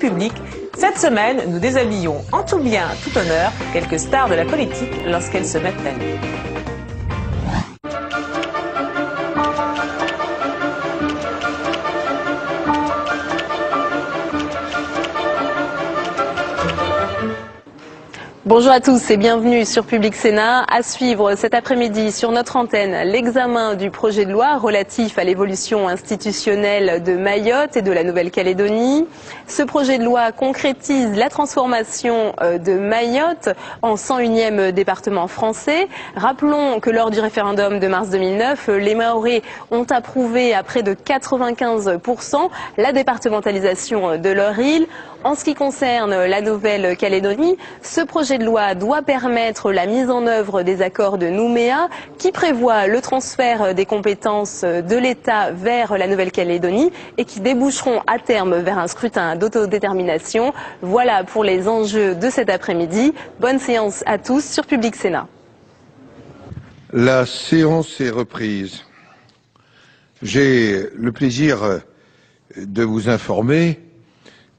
public. Cette semaine, nous déshabillons en tout bien, tout honneur, quelques stars de la politique lorsqu'elles se mettent à nu. Bonjour à tous et bienvenue sur Public Sénat. À suivre cet après-midi sur notre antenne l'examen du projet de loi relatif à l'évolution institutionnelle de Mayotte et de la Nouvelle-Calédonie. Ce projet de loi concrétise la transformation de Mayotte en 101e département français. Rappelons que lors du référendum de mars 2009, les Mahorais ont approuvé à près de 95% la départementalisation de leur île. En ce qui concerne la Nouvelle-Calédonie, ce projet de loi doit permettre la mise en œuvre des accords de Nouméa qui prévoient le transfert des compétences de l'État vers la Nouvelle-Calédonie et qui déboucheront à terme vers un scrutin d'autodétermination. Voilà pour les enjeux de cet après-midi. Bonne séance à tous sur Public Sénat. La séance est reprise. J'ai le plaisir de vous informer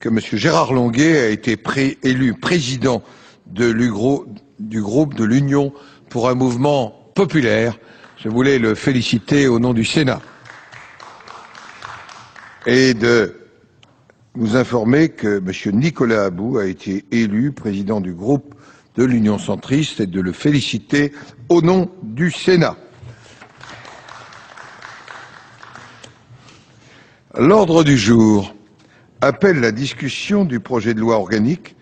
que M. Gérard Longuet a été élu président du groupe de l'Union pour un mouvement populaire. Je voulais le féliciter au nom du Sénat. Et de vous informer que M. Nicolas Abou a été élu président du groupe de l'Union centriste et de le féliciter au nom du Sénat. L'ordre du jour appelle la discussion du projet de loi organique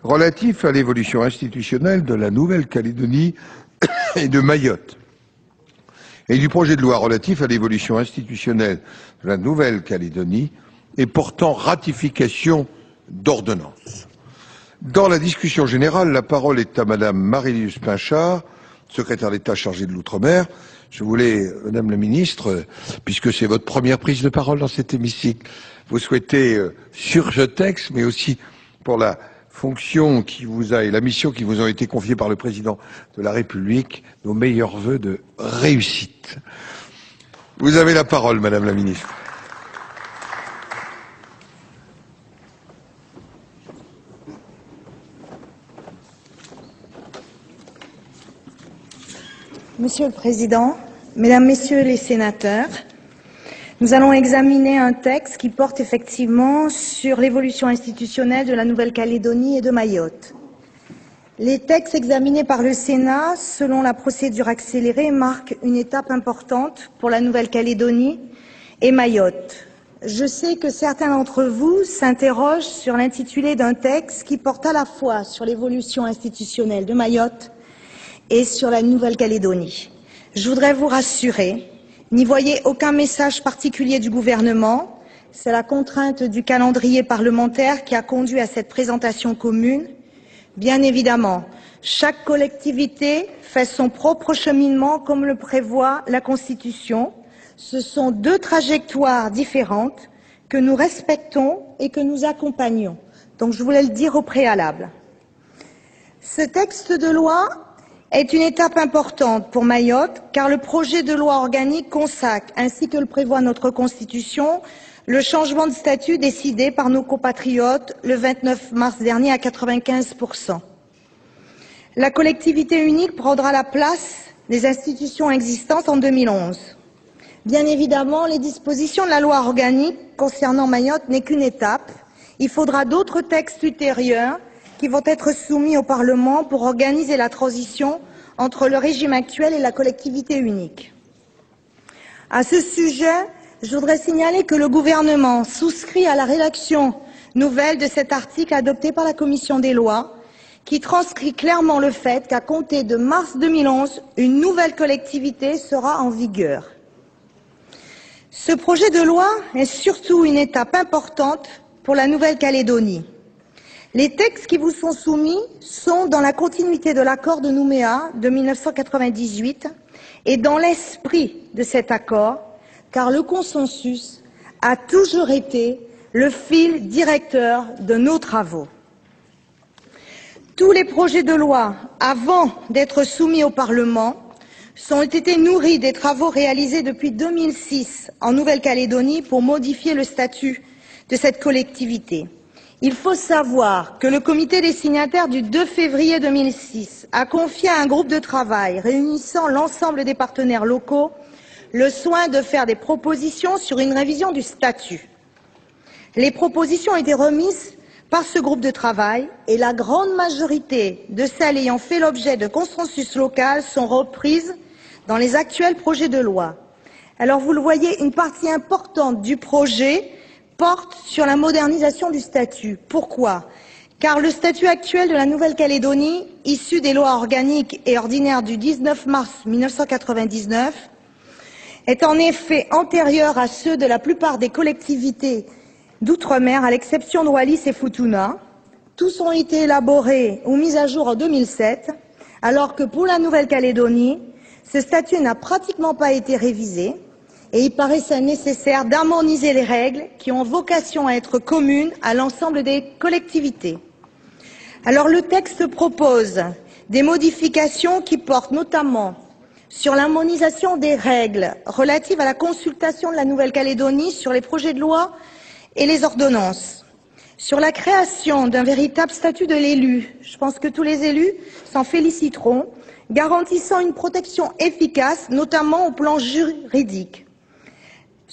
relatif à l'évolution institutionnelle de la Nouvelle-Calédonie et de Mayotte, et du projet de loi relatif à l'évolution institutionnelle de la Nouvelle-Calédonie et portant ratification d'ordonnances. Dans la discussion générale, la parole est à Madame Marie-Lise Pinchard, secrétaire d'État chargée de l'Outre-mer. Je voulais, Madame la Ministre, puisque c'est votre première prise de parole dans cet hémicycle, vous souhaitez, sur ce texte, mais aussi pour la fonction qui vous a et la mission qui vous ont été confiées par le Président de la République, nos meilleurs vœux de réussite. Vous avez la parole, Madame la Ministre. Monsieur le Président, Mesdames, Messieurs les sénateurs, nous allons examiner un texte qui porte effectivement sur l'évolution institutionnelle de la Nouvelle-Calédonie et de Mayotte. Les textes examinés par le Sénat, selon la procédure accélérée, marquent une étape importante pour la Nouvelle-Calédonie et Mayotte. Je sais que certains d'entre vous s'interrogent sur l'intitulé d'un texte qui porte à la fois sur l'évolution institutionnelle de Mayotte et sur la Nouvelle-Calédonie. Je voudrais vous rassurer. N'y voyez aucun message particulier du gouvernement. C'est la contrainte du calendrier parlementaire qui a conduit à cette présentation commune. Bien évidemment, chaque collectivité fait son propre cheminement comme le prévoit la Constitution. Ce sont deux trajectoires différentes que nous respectons et que nous accompagnons. Donc je voulais le dire au préalable. Ce texte de loi est une étape importante pour Mayotte, car le projet de loi organique consacre, ainsi que le prévoit notre Constitution, le changement de statut décidé par nos compatriotes le 29 mars dernier à 95%. La collectivité unique prendra la place des institutions existantes en 2011. Bien évidemment, les dispositions de la loi organique concernant Mayotte n'est qu'une étape. Il faudra d'autres textes ultérieurs qui vont être soumis au Parlement pour organiser la transition entre le régime actuel et la collectivité unique. À ce sujet, je voudrais signaler que le gouvernement souscrit à la rédaction nouvelle de cet article adopté par la Commission des lois, qui transcrit clairement le fait qu'à compter de mars 2011, une nouvelle collectivité sera en vigueur. Ce projet de loi est surtout une étape importante pour la Nouvelle-Calédonie. Les textes qui vous sont soumis sont dans la continuité de l'accord de Nouméa de 1998 et dans l'esprit de cet accord, car le consensus a toujours été le fil directeur de nos travaux. Tous les projets de loi, avant d'être soumis au Parlement, ont été nourris des travaux réalisés depuis 2006 en Nouvelle-Calédonie pour modifier le statut de cette collectivité. Il faut savoir que le comité des signataires du 2 février 2006 a confié à un groupe de travail réunissant l'ensemble des partenaires locaux le soin de faire des propositions sur une révision du statut. Les propositions ont été remises par ce groupe de travail et la grande majorité de celles ayant fait l'objet de consensus local sont reprises dans les actuels projets de loi. Alors vous le voyez, une partie importante du projet porte sur la modernisation du statut. Pourquoi? Car le statut actuel de la Nouvelle-Calédonie, issu des lois organiques et ordinaires du 19 mars 1999, est en effet antérieur à ceux de la plupart des collectivités d'outre-mer, à l'exception de Wallis et Futuna. Tous ont été élaborés ou mis à jour en 2007, alors que pour la Nouvelle-Calédonie, ce statut n'a pratiquement pas été révisé et il paraissait nécessaire d'harmoniser les règles qui ont vocation à être communes à l'ensemble des collectivités. Alors le texte propose des modifications qui portent notamment sur l'harmonisation des règles relatives à la consultation de la Nouvelle-Calédonie sur les projets de loi et les ordonnances, sur la création d'un véritable statut de l'élu. Je pense que tous les élus s'en féliciteront, garantissant une protection efficace, notamment au plan juridique.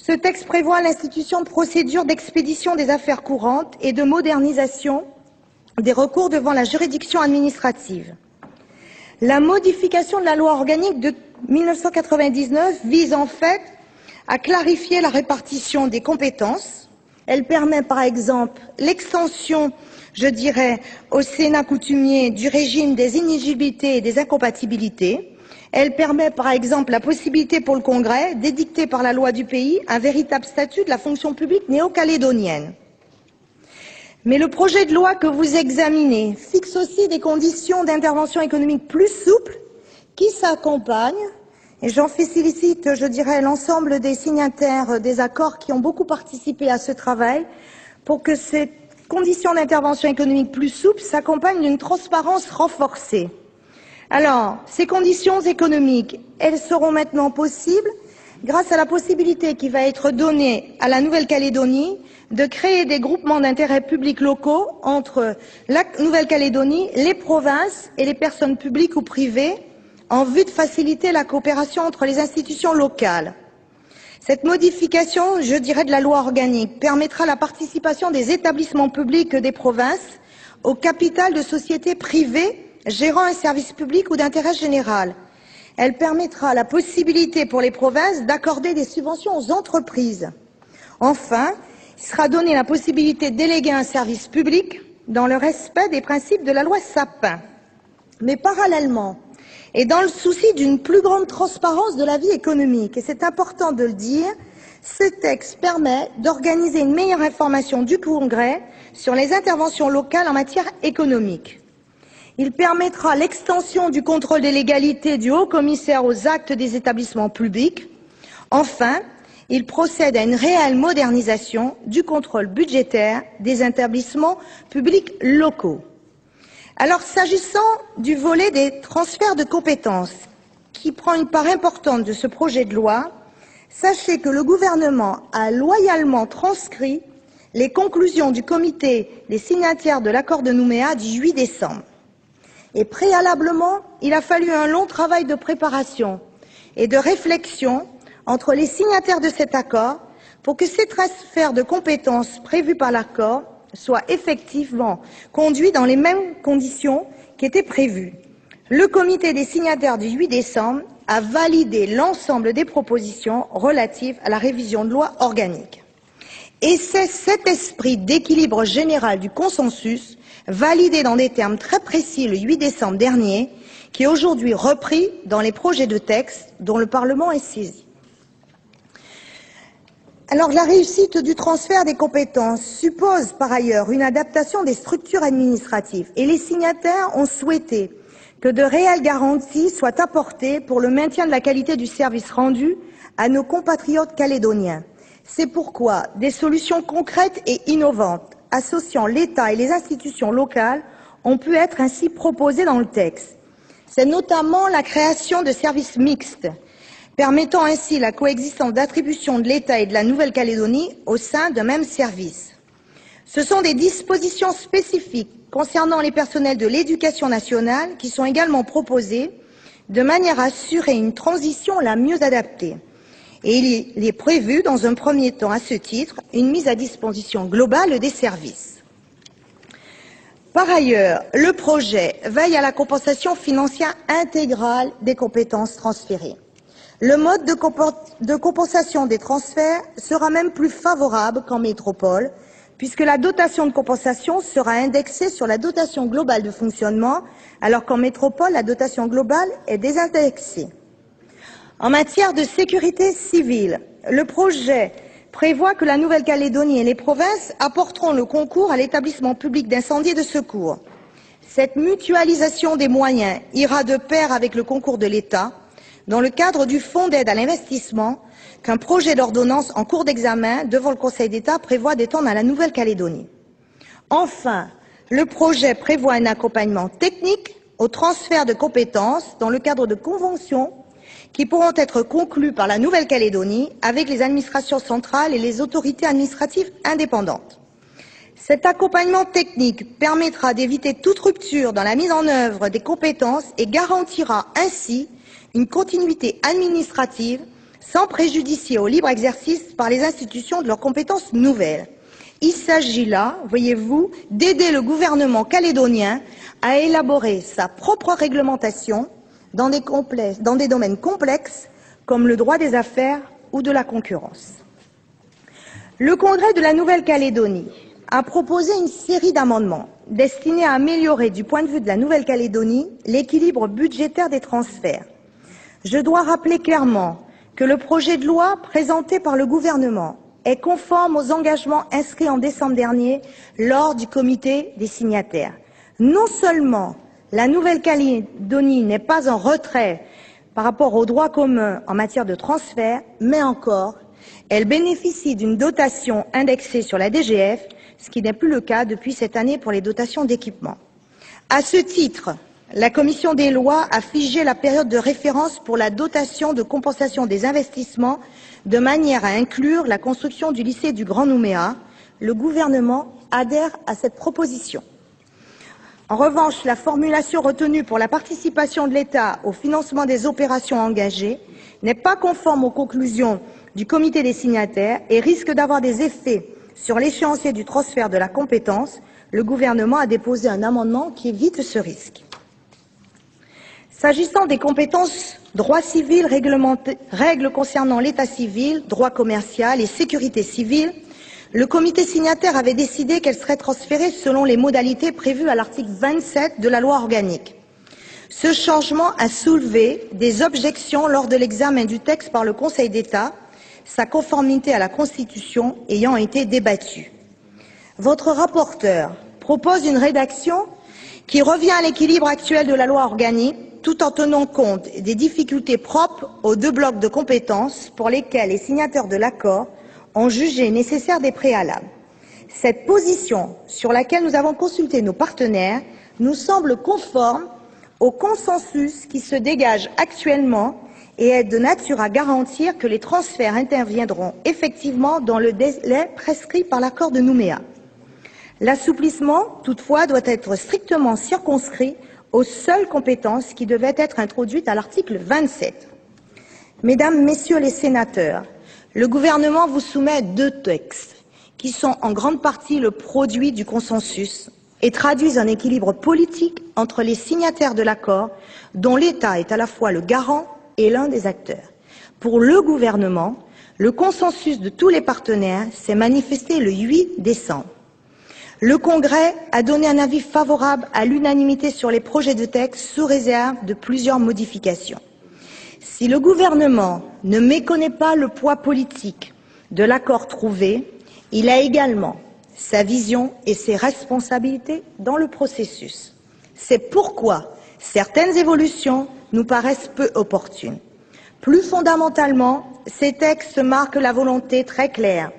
Ce texte prévoit l'institution de procédures d'expédition des affaires courantes et de modernisation des recours devant la juridiction administrative. La modification de la loi organique de 1999 vise en fait à clarifier la répartition des compétences. Elle permet par exemple l'extension, je dirais, au Sénat coutumier du régime des inéligibilités et des incompatibilités. Elle permet par exemple la possibilité pour le Congrès d'édicter par la loi du pays un véritable statut de la fonction publique néo-calédonienne. Mais le projet de loi que vous examinez fixe aussi des conditions d'intervention économique plus souples qui s'accompagnent, et j'en félicite, je dirais, l'ensemble des signataires des accords qui ont beaucoup participé à ce travail, pour que ces conditions d'intervention économique plus souples s'accompagnent d'une transparence renforcée. Alors, ces conditions économiques, elles seront maintenant possibles grâce à la possibilité qui va être donnée à la Nouvelle-Calédonie de créer des groupements d'intérêt public locaux entre la Nouvelle-Calédonie, les provinces et les personnes publiques ou privées, en vue de faciliter la coopération entre les institutions locales. Cette modification, je dirais, de la loi organique permettra la participation des établissements publics des provinces au capital de sociétés privées gérant un service public ou d'intérêt général. Elle permettra la possibilité pour les provinces d'accorder des subventions aux entreprises. Enfin, il sera donné la possibilité de déléguer un service public dans le respect des principes de la loi Sapin. Mais parallèlement, et dans le souci d'une plus grande transparence de la vie économique, et c'est important de le dire, ce texte permet d'organiser une meilleure information du Congrès sur les interventions locales en matière économique. Il permettra l'extension du contrôle de légalité du haut-commissaire aux actes des établissements publics. Enfin, il procède à une réelle modernisation du contrôle budgétaire des établissements publics locaux. Alors, s'agissant du volet des transferts de compétences, qui prend une part importante de ce projet de loi, sachez que le gouvernement a loyalement transcrit les conclusions du comité des signataires de l'accord de Nouméa du 8 décembre. Et préalablement, il a fallu un long travail de préparation et de réflexion entre les signataires de cet accord pour que ces transferts de compétences prévus par l'accord soient effectivement conduits dans les mêmes conditions qui étaient prévues. Le comité des signataires du 8 décembre a validé l'ensemble des propositions relatives à la révision de loi organique. Et c'est cet esprit d'équilibre général du consensus, validé dans des termes très précis le 8 décembre dernier, qui est aujourd'hui repris dans les projets de texte dont le Parlement est saisi. Alors, la réussite du transfert des compétences suppose par ailleurs une adaptation des structures administratives et les signataires ont souhaité que de réelles garanties soient apportées pour le maintien de la qualité du service rendu à nos compatriotes calédoniens. C'est pourquoi des solutions concrètes et innovantes associant l'État et les institutions locales ont pu être ainsi proposées dans le texte. C'est notamment la création de services mixtes, permettant ainsi la coexistence d'attributions de l'État et de la Nouvelle-Calédonie au sein d'un même service. Ce sont des dispositions spécifiques concernant les personnels de l'éducation nationale qui sont également proposées de manière à assurer une transition la mieux adaptée. Et il est prévu, dans un premier temps, à ce titre, une mise à disposition globale des services. Par ailleurs, le projet veille à la compensation financière intégrale des compétences transférées. Le mode de compensation des transferts sera même plus favorable qu'en métropole, puisque la dotation de compensation sera indexée sur la dotation globale de fonctionnement, alors qu'en métropole, la dotation globale est désindexée. En matière de sécurité civile, le projet prévoit que la Nouvelle-Calédonie et les provinces apporteront le concours à l'établissement public d'incendie et de secours. Cette mutualisation des moyens ira de pair avec le concours de l'État dans le cadre du Fonds d'aide à l'investissement qu'un projet d'ordonnance en cours d'examen devant le Conseil d'État prévoit d'étendre à la Nouvelle-Calédonie. Enfin, le projet prévoit un accompagnement technique au transfert de compétences dans le cadre de conventions qui pourront être conclues par la Nouvelle-Calédonie avec les administrations centrales et les autorités administratives indépendantes. Cet accompagnement technique permettra d'éviter toute rupture dans la mise en œuvre des compétences et garantira ainsi une continuité administrative sans préjudicier au libre exercice par les institutions de leurs compétences nouvelles. Il s'agit là, voyez-vous, d'aider le gouvernement calédonien à élaborer sa propre réglementation dans des domaines complexes comme le droit des affaires ou de la concurrence. Le Congrès de la Nouvelle-Calédonie a proposé une série d'amendements destinés à améliorer du point de vue de la Nouvelle-Calédonie l'équilibre budgétaire des transferts. Je dois rappeler clairement que le projet de loi présenté par le gouvernement est conforme aux engagements inscrits en décembre dernier lors du comité des signataires. Non seulement la Nouvelle-Calédonie n'est pas en retrait par rapport au droit commun en matière de transfert, mais encore, elle bénéficie d'une dotation indexée sur la DGF, ce qui n'est plus le cas depuis cette année pour les dotations d'équipement. À ce titre, la Commission des lois a figé la période de référence pour la dotation de compensation des investissements de manière à inclure la construction du lycée du Grand Nouméa. Le gouvernement adhère à cette proposition. En revanche, la formulation retenue pour la participation de l'État au financement des opérations engagées n'est pas conforme aux conclusions du comité des signataires et risque d'avoir des effets sur l'échéancier du transfert de la compétence. Le gouvernement a déposé un amendement qui évite ce risque. S'agissant des compétences droit civil, règles concernant l'état civil, droit commercial et sécurité civile, le comité signataire avait décidé qu'elles seraient transférées selon les modalités prévues à l'article 27 de la loi organique. Ce changement a soulevé des objections lors de l'examen du texte par le Conseil d'État, sa conformité à la Constitution ayant été débattue. Votre rapporteur propose une rédaction qui revient à l'équilibre actuel de la loi organique, tout en tenant compte des difficultés propres aux deux blocs de compétences pour lesquels les signataires de l'accord ont jugé nécessaire des préalables. Cette position, sur laquelle nous avons consulté nos partenaires, nous semble conforme au consensus qui se dégage actuellement et est de nature à garantir que les transferts interviendront effectivement dans le délai prescrit par l'accord de Nouméa. L'assouplissement, toutefois, doit être strictement circonscrit aux seules compétences qui devaient être introduites à l'article 27. Mesdames, Messieurs les sénateurs, le gouvernement vous soumet deux textes qui sont en grande partie le produit du consensus et traduisent un équilibre politique entre les signataires de l'accord, dont l'État est à la fois le garant et l'un des acteurs. Pour le gouvernement, le consensus de tous les partenaires s'est manifesté le 8 décembre. Le Congrès a donné un avis favorable à l'unanimité sur les projets de texte sous réserve de plusieurs modifications. Si le gouvernement ne méconnaît pas le poids politique de l'accord trouvé, il a également sa vision et ses responsabilités dans le processus. C'est pourquoi certaines évolutions nous paraissent peu opportunes. Plus fondamentalement, ces textes marquent la volonté très claire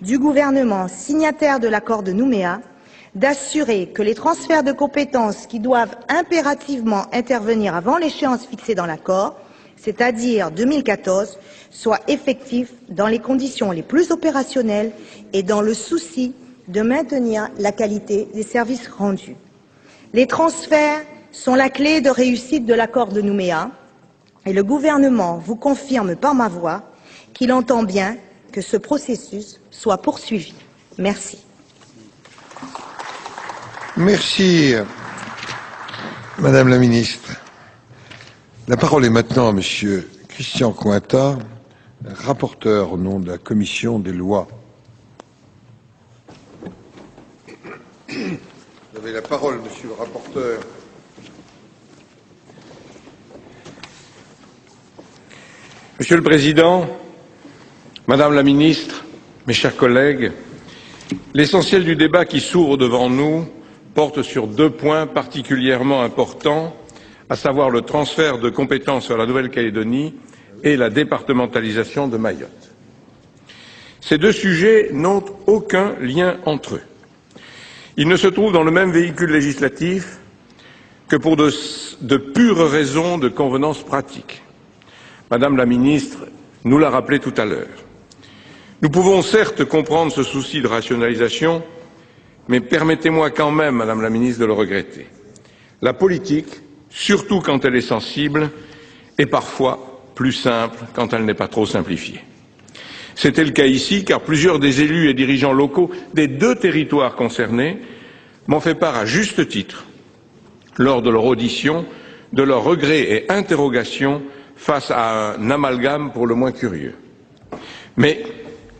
du gouvernement signataire de l'accord de Nouméa d'assurer que les transferts de compétences qui doivent impérativement intervenir avant l'échéance fixée dans l'accord, c'est-à-dire 2014, soient effectifs dans les conditions les plus opérationnelles et dans le souci de maintenir la qualité des services rendus. Les transferts sont la clé de réussite de l'accord de Nouméa et le gouvernement vous confirme par ma voix qu'il entend bien que ce processus soit poursuivi. Merci. Merci, Madame la Ministre. La parole est maintenant à Monsieur Christian Cointat, rapporteur au nom de la Commission des lois. Vous avez la parole, Monsieur le rapporteur. Monsieur le Président, Madame la Ministre, mes chers collègues, l'essentiel du débat qui s'ouvre devant nous porte sur deux points particulièrement importants, à savoir le transfert de compétences vers la Nouvelle-Calédonie et la départementalisation de Mayotte. Ces deux sujets n'ont aucun lien entre eux. Ils ne se trouvent dans le même véhicule législatif que pour de pures raisons de convenance pratique. Madame la Ministre nous l'a rappelé tout à l'heure. Nous pouvons certes comprendre ce souci de rationalisation, mais permettez-moi quand même, Madame la Ministre, de le regretter. La politique, surtout quand elle est sensible, est parfois plus simple quand elle n'est pas trop simplifiée. C'était le cas ici, car plusieurs des élus et dirigeants locaux des deux territoires concernés m'ont fait part à juste titre, lors de leur audition, de leurs regrets et interrogations face à un amalgame pour le moins curieux. Mais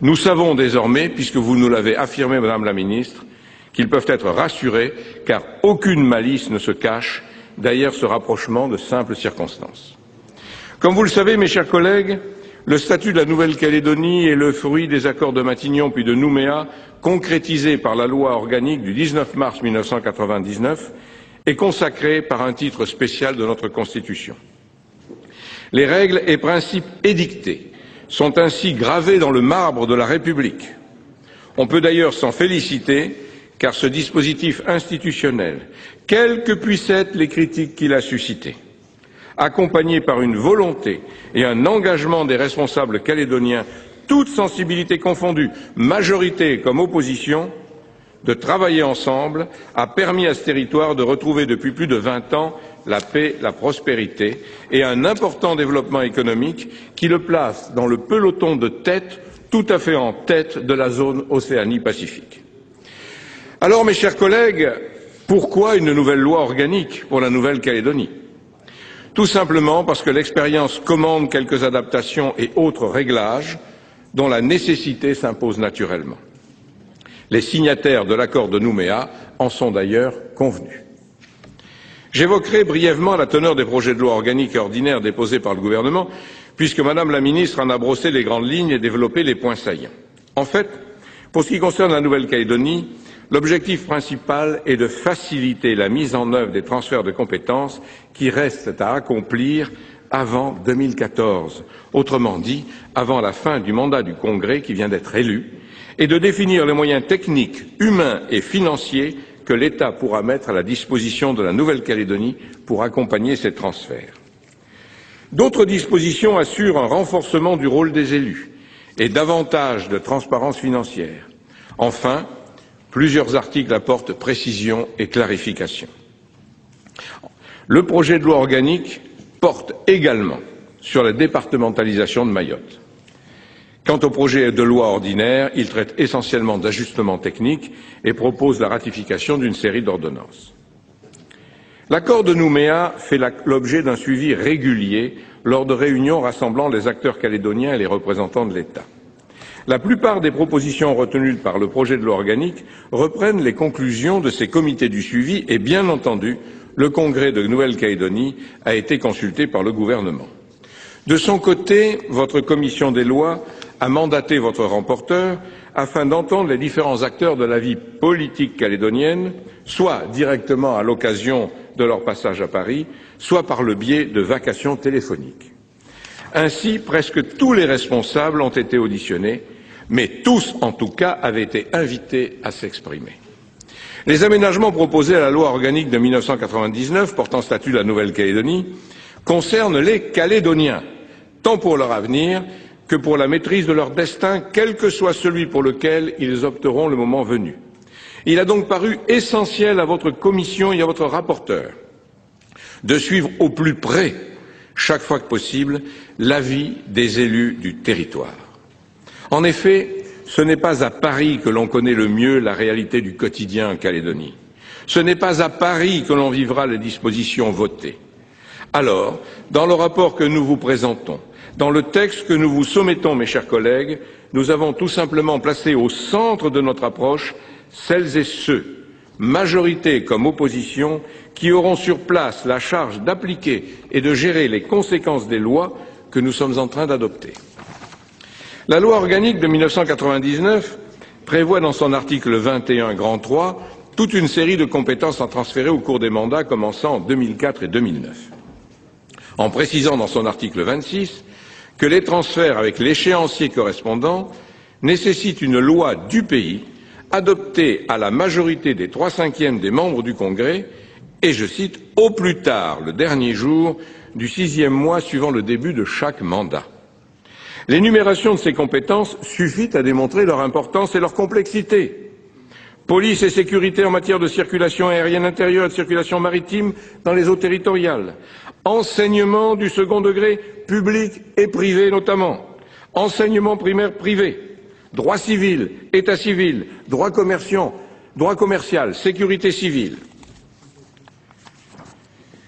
nous savons désormais, puisque vous nous l'avez affirmé, Madame la Ministre, qu'ils peuvent être rassurés, car aucune malice ne se cache derrière ce rapprochement de simples circonstances. Comme vous le savez, mes chers collègues, le statut de la Nouvelle-Calédonie est le fruit des accords de Matignon puis de Nouméa, concrétisés par la loi organique du 19 mars 1999 et consacré par un titre spécial de notre Constitution. Les règles et principes édictés sont ainsi gravés dans le marbre de la République. On peut d'ailleurs s'en féliciter, car ce dispositif institutionnel, quelles que puissent être les critiques qu'il a suscitées, accompagné par une volonté et un engagement des responsables calédoniens, toutes sensibilités confondues, majorité comme opposition, de travailler ensemble, a permis à ce territoire de retrouver depuis plus de 20 ans la paix, la prospérité et un important développement économique qui le place dans le peloton de tête, tout à fait en tête de la zone Océanie-Pacifique. Alors, mes chers collègues, pourquoi une nouvelle loi organique pour la Nouvelle-Calédonie? Tout simplement parce que l'expérience commande quelques adaptations et autres réglages dont la nécessité s'impose naturellement. Les signataires de l'accord de Nouméa en sont d'ailleurs convenus. J'évoquerai brièvement la teneur des projets de loi organique et ordinaire déposés par le gouvernement, puisque Madame la Ministre en a brossé les grandes lignes et développé les points saillants. En fait, pour ce qui concerne la Nouvelle-Calédonie, l'objectif principal est de faciliter la mise en œuvre des transferts de compétences qui restent à accomplir avant 2014, autrement dit, avant la fin du mandat du Congrès qui vient d'être élu, et de définir les moyens techniques, humains et financiers que l'État pourra mettre à la disposition de la Nouvelle-Calédonie pour accompagner ces transferts. D'autres dispositions assurent un renforcement du rôle des élus et davantage de transparence financière. Enfin, plusieurs articles apportent précision et clarification. Le projet de loi organique porte également sur la départementalisation de Mayotte. Quant au projet de loi ordinaire, il traite essentiellement d'ajustements techniques et propose la ratification d'une série d'ordonnances. L'accord de Nouméa fait l'objet d'un suivi régulier lors de réunions rassemblant les acteurs calédoniens et les représentants de l'État. La plupart des propositions retenues par le projet de loi organique reprennent les conclusions de ces comités du suivi et, bien entendu, le Congrès de Nouvelle-Calédonie a été consulté par le gouvernement. De son côté, votre commission des lois a mandaté votre rapporteur afin d'entendre les différents acteurs de la vie politique calédonienne, soit directement à l'occasion de leur passage à Paris, soit par le biais de vacations téléphoniques. Ainsi, presque tous les responsables ont été auditionnés, mais tous, en tout cas, avaient été invités à s'exprimer. Les aménagements proposés à la loi organique de 1999 portant statut de la Nouvelle-Calédonie concernent les Calédoniens, tant pour leur avenir que pour la maîtrise de leur destin, quel que soit celui pour lequel ils opteront le moment venu. Il a donc paru essentiel à votre commission et à votre rapporteur de suivre au plus près, chaque fois que possible, l'avis des élus du territoire. En effet, ce n'est pas à Paris que l'on connaît le mieux la réalité du quotidien en Calédonie. Ce n'est pas à Paris que l'on vivra les dispositions votées. Alors, dans le rapport que nous vous présentons, dans le texte que nous vous soumettons, mes chers collègues, nous avons tout simplement placé au centre de notre approche celles et ceux, majorité comme opposition, qui auront sur place la charge d'appliquer et de gérer les conséquences des lois que nous sommes en train d'adopter. La loi organique de 1999 prévoit dans son article 21 grand 3 toute une série de compétences à transférer au cours des mandats commençant en 2004 et 2009. En précisant dans son article 26 que les transferts avec l'échéancier correspondant nécessitent une loi du pays adoptée à la majorité des 3/5 des membres du Congrès et, je cite, au plus tard le dernier jour du 6e mois suivant le début de chaque mandat. L'énumération de ces compétences suffit à démontrer leur importance et leur complexité. Police et sécurité en matière de circulation aérienne intérieure et de circulation maritime dans les eaux territoriales. Enseignement du second degré public et privé notamment. Enseignement primaire privé. Droit civil, état civil, droit commercial, sécurité civile.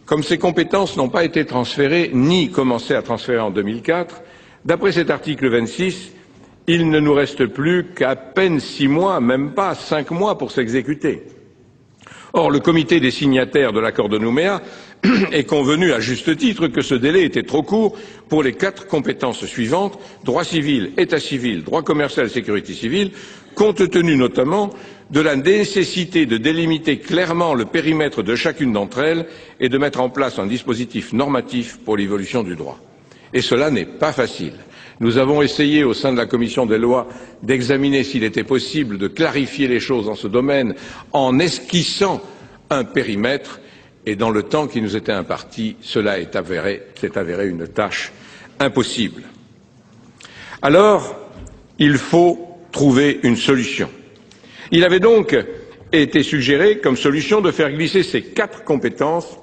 Comme ces compétences n'ont pas été transférées ni commencé à transférer en 2004, d'après cet article 26, il ne nous reste plus qu'à peine 6 mois, même pas 5 mois pour s'exécuter. Or, le comité des signataires de l'accord de Nouméa est convenu à juste titre que ce délai était trop court pour les 4 compétences suivantes, droit civil, état civil, droit commercial, sécurité civile, compte tenu notamment de la nécessité de délimiter clairement le périmètre de chacune d'entre elles et de mettre en place un dispositif normatif pour l'évolution du droit. Et cela n'est pas facile. Nous avons essayé au sein de la commission des lois d'examiner s'il était possible de clarifier les choses dans ce domaine en esquissant un périmètre et dans le temps qui nous était imparti, cela s'est avéré une tâche impossible. Alors, il faut trouver une solution. Il avait donc été suggéré comme solution de faire glisser ces 4 compétences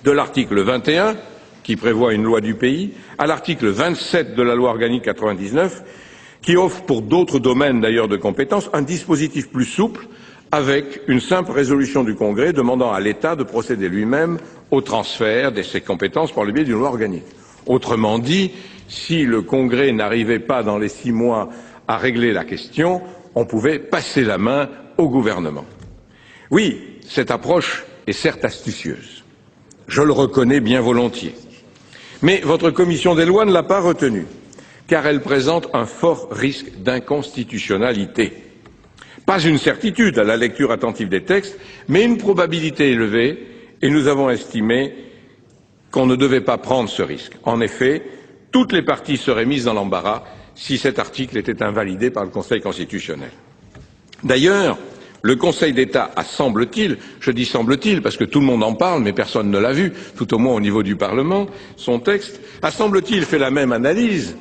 de l'article 21 qui prévoit une loi du pays, à l'article 27 de la loi organique 99, qui offre pour d'autres domaines d'ailleurs de compétences un dispositif plus souple, avec une simple résolution du Congrès demandant à l'État de procéder lui-même au transfert de ses compétences par le biais d'une loi organique. Autrement dit, si le Congrès n'arrivait pas dans les 6 mois à régler la question, on pouvait passer la main au gouvernement. Oui, cette approche est certes astucieuse. Je le reconnais bien volontiers. Mais votre commission des lois ne l'a pas retenue, car elle présente un fort risque d'inconstitutionnalité. Pas une certitude à la lecture attentive des textes, mais une probabilité élevée, et nous avons estimé qu'on ne devait pas prendre ce risque. En effet, toutes les parties seraient mises dans l'embarras si cet article était invalidé par le Conseil constitutionnel. D'ailleurs, le Conseil d'État a, semble-t-il, je dis semble-t-il parce que tout le monde en parle mais personne ne l'a vu, tout au moins au niveau du Parlement, son texte, a, semble-t-il, fait la même analyse.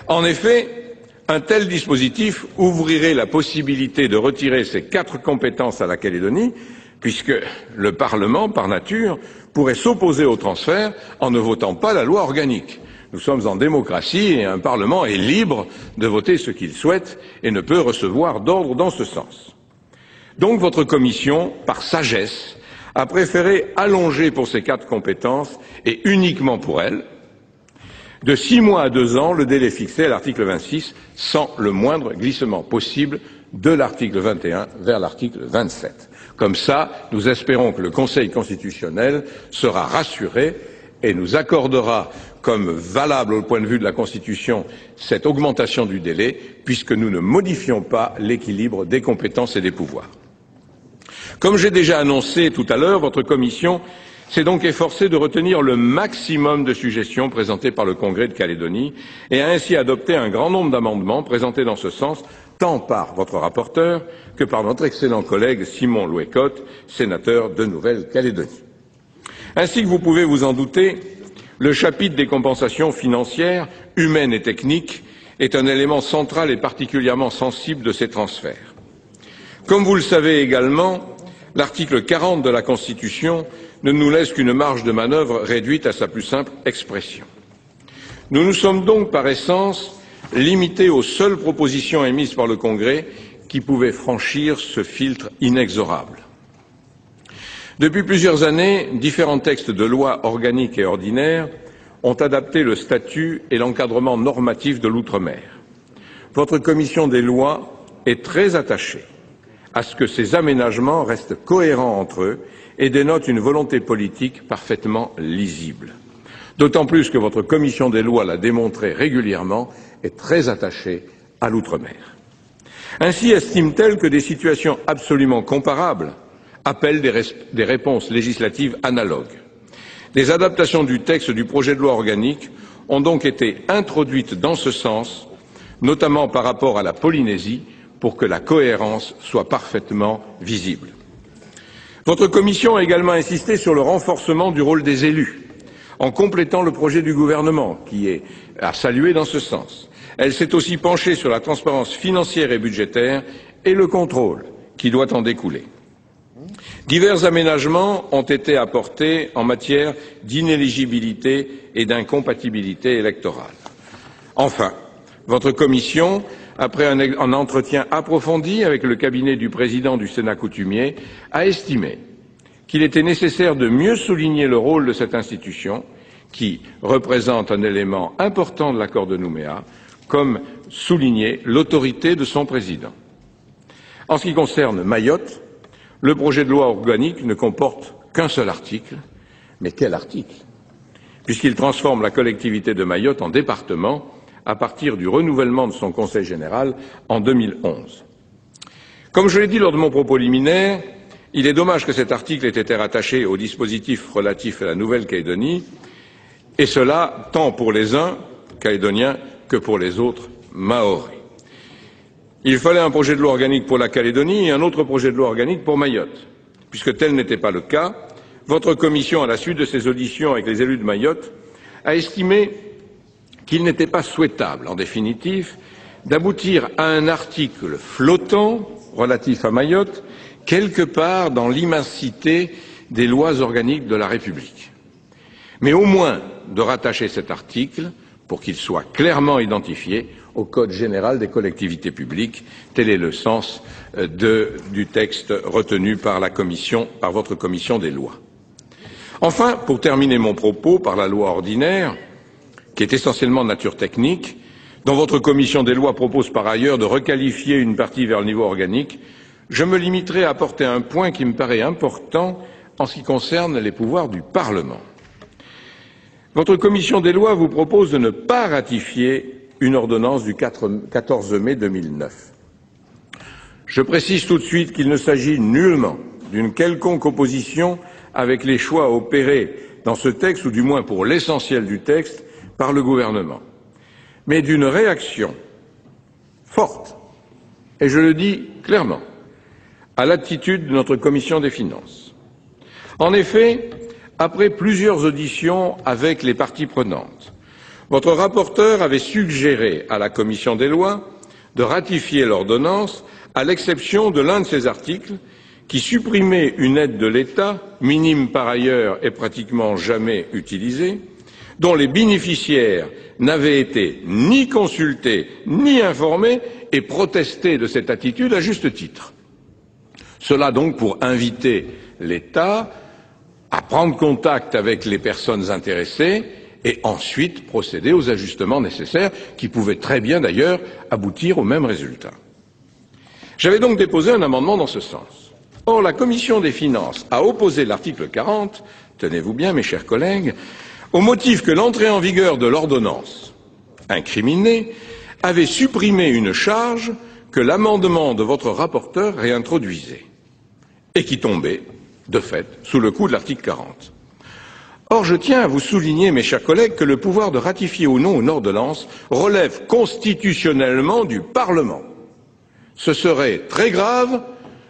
En effet, un tel dispositif ouvrirait la possibilité de retirer ces 4 compétences à la Calédonie, puisque le Parlement, par nature, pourrait s'opposer au transfert en ne votant pas la loi organique. Nous sommes en démocratie et un Parlement est libre de voter ce qu'il souhaite et ne peut recevoir d'ordre dans ce sens. Donc votre commission, par sagesse, a préféré allonger pour ces 4 compétences, et uniquement pour elles, de 6 mois à 2 ans le délai fixé à l'article 26, sans le moindre glissement possible de l'article 21 vers l'article 27. Comme ça, nous espérons que le Conseil constitutionnel sera rassuré et nous accordera comme valable au point de vue de la Constitution cette augmentation du délai, puisque nous ne modifions pas l'équilibre des compétences et des pouvoirs. Comme j'ai déjà annoncé tout à l'heure, votre commission s'est donc efforcée de retenir le maximum de suggestions présentées par le Congrès de Calédonie et a ainsi adopté un grand nombre d'amendements présentés dans ce sens, tant par votre rapporteur que par notre excellent collègue Simon Louécotte, sénateur de Nouvelle-Calédonie. Ainsi que vous pouvez vous en douter, le chapitre des compensations financières, humaines et techniques est un élément central et particulièrement sensible de ces transferts. Comme vous le savez également, l'article 40 de la Constitution ne nous laisse qu'une marge de manœuvre réduite à sa plus simple expression. Nous nous sommes donc par essence limités aux seules propositions émises par le Congrès qui pouvaient franchir ce filtre inexorable. Depuis plusieurs années, différents textes de loi organiques et ordinaires ont adapté le statut et l'encadrement normatif de l'outre-mer. Votre commission des lois est très attachée à ce que ces aménagements restent cohérents entre eux et dénotent une volonté politique parfaitement lisible. D'autant plus que votre commission des lois l'a démontré régulièrement, est très attachée à l'outre-mer. Ainsi estime-t-elle que des situations absolument comparables appellent des réponses législatives analogues. Des adaptations du texte du projet de loi organique ont donc été introduites dans ce sens, notamment par rapport à la Polynésie, pour que la cohérence soit parfaitement visible. Votre commission a également insisté sur le renforcement du rôle des élus, en complétant le projet du gouvernement, qui est à saluer dans ce sens. Elle s'est aussi penchée sur la transparence financière et budgétaire et le contrôle qui doit en découler. Divers aménagements ont été apportés en matière d'inéligibilité et d'incompatibilité électorale. Enfin, votre commission, après un entretien approfondi avec le cabinet du président du Sénat coutumier, a estimé qu'il était nécessaire de mieux souligner le rôle de cette institution, qui représente un élément important de l'accord de Nouméa, comme souligner l'autorité de son président. En ce qui concerne Mayotte, le projet de loi organique ne comporte qu'un seul article, mais quel article? Puisqu'il transforme la collectivité de Mayotte en département à partir du renouvellement de son Conseil général en 2011. Comme je l'ai dit lors de mon propos liminaire, il est dommage que cet article ait été rattaché au dispositif relatif à la Nouvelle-Calédonie, et cela tant pour les uns, calédoniens, que pour les autres, maoris. Il fallait un projet de loi organique pour la Calédonie et un autre projet de loi organique pour Mayotte. Puisque tel n'était pas le cas, votre commission, à la suite de ses auditions avec les élus de Mayotte, a estimé qu'il n'était pas souhaitable, en définitive, d'aboutir à un article flottant relatif à Mayotte, quelque part dans l'immensité des lois organiques de la République. Mais au moins de rattacher cet article, pour qu'il soit clairement identifié, au Code général des collectivités publiques. Tel est le sens du texte retenu par votre commission des lois. Enfin, pour terminer mon propos par la loi ordinaire, qui est essentiellement de nature technique, dont votre commission des lois propose par ailleurs de requalifier une partie vers le niveau organique, je me limiterai à apporter un point qui me paraît important en ce qui concerne les pouvoirs du Parlement. Votre commission des lois vous propose de ne pas ratifier une ordonnance du 14 mai 2009. Je précise tout de suite qu'il ne s'agit nullement d'une quelconque opposition avec les choix opérés dans ce texte, ou du moins pour l'essentiel du texte, par le gouvernement, mais d'une réaction forte, et je le dis clairement, à l'attitude de notre commission des finances. En effet, après plusieurs auditions avec les parties prenantes, votre rapporteur avait suggéré à la commission des lois de ratifier l'ordonnance à l'exception de l'un de ses articles qui supprimait une aide de l'État, minime par ailleurs et pratiquement jamais utilisée, dont les bénéficiaires n'avaient été ni consultés ni informés et protestaient de cette attitude à juste titre. Cela donc pour inviter l'État à prendre contact avec les personnes intéressées et ensuite procéder aux ajustements nécessaires qui pouvaient très bien d'ailleurs aboutir au même résultat. J'avais donc déposé un amendement dans ce sens. Or, la commission des finances a opposé l'article 40, tenez-vous bien mes chers collègues, au motif que l'entrée en vigueur de l'ordonnance incriminée avait supprimé une charge que l'amendement de votre rapporteur réintroduisait et qui tombait, de fait, sous le coup de l'article 40. Or, je tiens à vous souligner, mes chers collègues, que le pouvoir de ratifier ou non une ordonnance relève constitutionnellement du Parlement. Ce serait très grave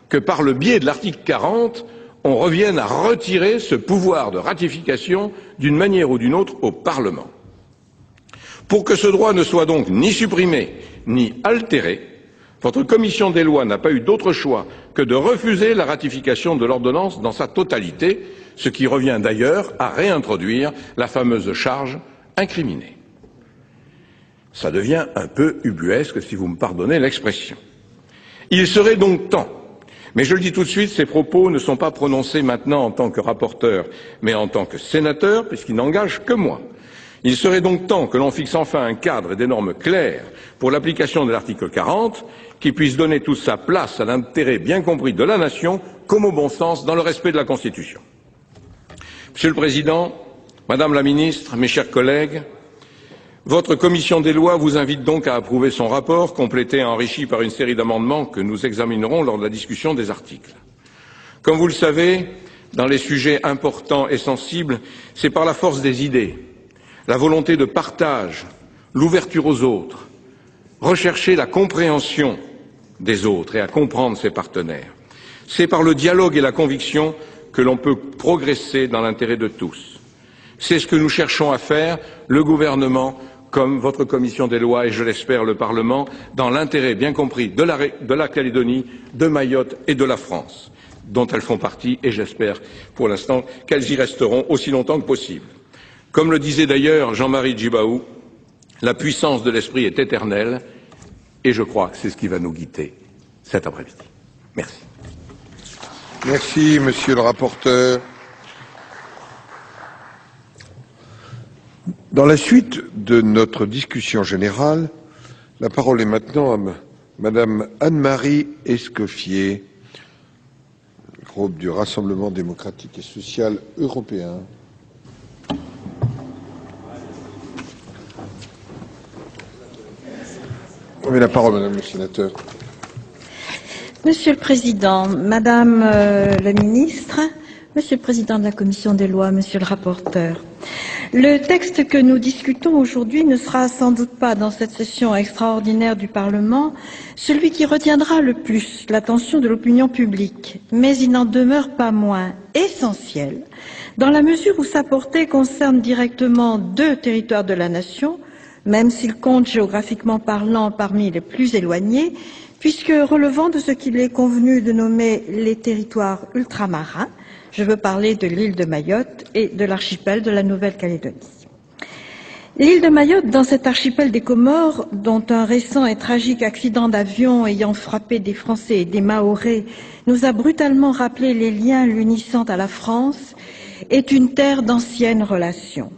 que, par le biais de l'article 40, on revienne à retirer ce pouvoir de ratification d'une manière ou d'une autre au Parlement. Pour que ce droit ne soit donc ni supprimé ni altéré, Votre commission des lois n'a pas eu d'autre choix que de refuser la ratification de l'ordonnance dans sa totalité, ce qui revient d'ailleurs à réintroduire la fameuse charge incriminée. Ça devient un peu ubuesque, si vous me pardonnez l'expression. Il serait donc temps, mais je le dis tout de suite, ces propos ne sont pas prononcés maintenant en tant que rapporteur, mais en tant que sénateur, puisqu'ils n'engagent que moi. Il serait donc temps que l'on fixe enfin un cadre et des normes claires pour l'application de l'article 40, qui puisse donner toute sa place à l'intérêt bien compris de la nation, comme au bon sens, dans le respect de la Constitution. Monsieur le Président, Madame la Ministre, mes chers collègues, votre commission des lois vous invite donc à approuver son rapport, complété et enrichi par une série d'amendements que nous examinerons lors de la discussion des articles. Comme vous le savez, dans les sujets importants et sensibles, c'est par la force des idées, la volonté de partage, l'ouverture aux autres, rechercher la compréhension des autres et à comprendre ses partenaires. C'est par le dialogue et la conviction que l'on peut progresser dans l'intérêt de tous. C'est ce que nous cherchons à faire, le gouvernement, comme votre commission des lois et, je l'espère, le Parlement, dans l'intérêt bien compris de la Calédonie, de Mayotte et de la France, dont elles font partie, et j'espère pour l'instant qu'elles y resteront aussi longtemps que possible. Comme le disait d'ailleurs Jean-Marie Djibaou, la puissance de l'esprit est éternelle, et je crois que c'est ce qui va nous guider cet après-midi. Merci. Merci, Monsieur le rapporteur. Dans la suite de notre discussion générale, la parole est maintenant à Madame Anne-Marie Escoffier, groupe du Rassemblement démocratique et social européen. Vous avez la parole, Madame le sénateur. Monsieur le Président, Madame la Ministre, Monsieur le Président de la Commission des lois, Monsieur le rapporteur, le texte que nous discutons aujourd'hui ne sera sans doute pas, dans cette session extraordinaire du Parlement, celui qui retiendra le plus l'attention de l'opinion publique, mais il n'en demeure pas moins essentiel, dans la mesure où sa portée concerne directement 2 territoires de la nation, même s'il compte géographiquement parlant parmi les plus éloignés, puisque relevant de ce qu'il est convenu de nommer les territoires ultramarins, je veux parler de l'île de Mayotte et de l'archipel de la Nouvelle-Calédonie. L'île de Mayotte, dans cet archipel des Comores, dont un récent et tragique accident d'avion ayant frappé des Français et des Mahorais nous a brutalement rappelé les liens l'unissant à la France, est une terre d'anciennes relations.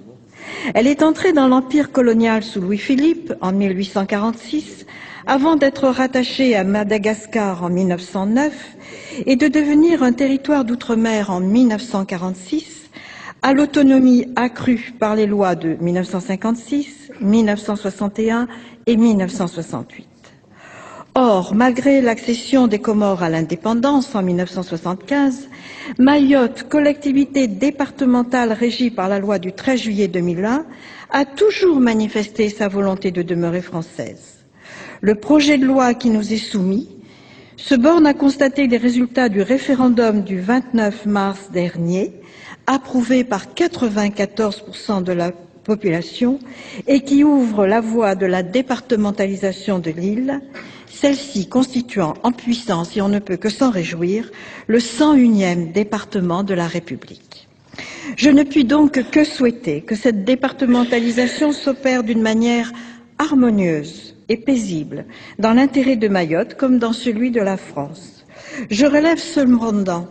Elle est entrée dans l'empire colonial sous Louis-Philippe en 1846, avant d'être rattachée à Madagascar en 1909 et de devenir un territoire d'outre-mer en 1946, à l'autonomie accrue par les lois de 1956, 1961 et 1968. Or, malgré l'accession des Comores à l'indépendance en 1975, Mayotte, collectivité départementale régie par la loi du 13 juillet 2001, a toujours manifesté sa volonté de demeurer française. Le projet de loi qui nous est soumis se borne à constater les résultats du référendum du 29 mars dernier, approuvé par 94% de la population et qui ouvre la voie de la départementalisation de l'île, celle-ci constituant en puissance, et on ne peut que s'en réjouir, le 101e département de la République. Je ne puis donc que souhaiter que cette départementalisation s'opère d'une manière harmonieuse et paisible, dans l'intérêt de Mayotte comme dans celui de la France. Je relève cependant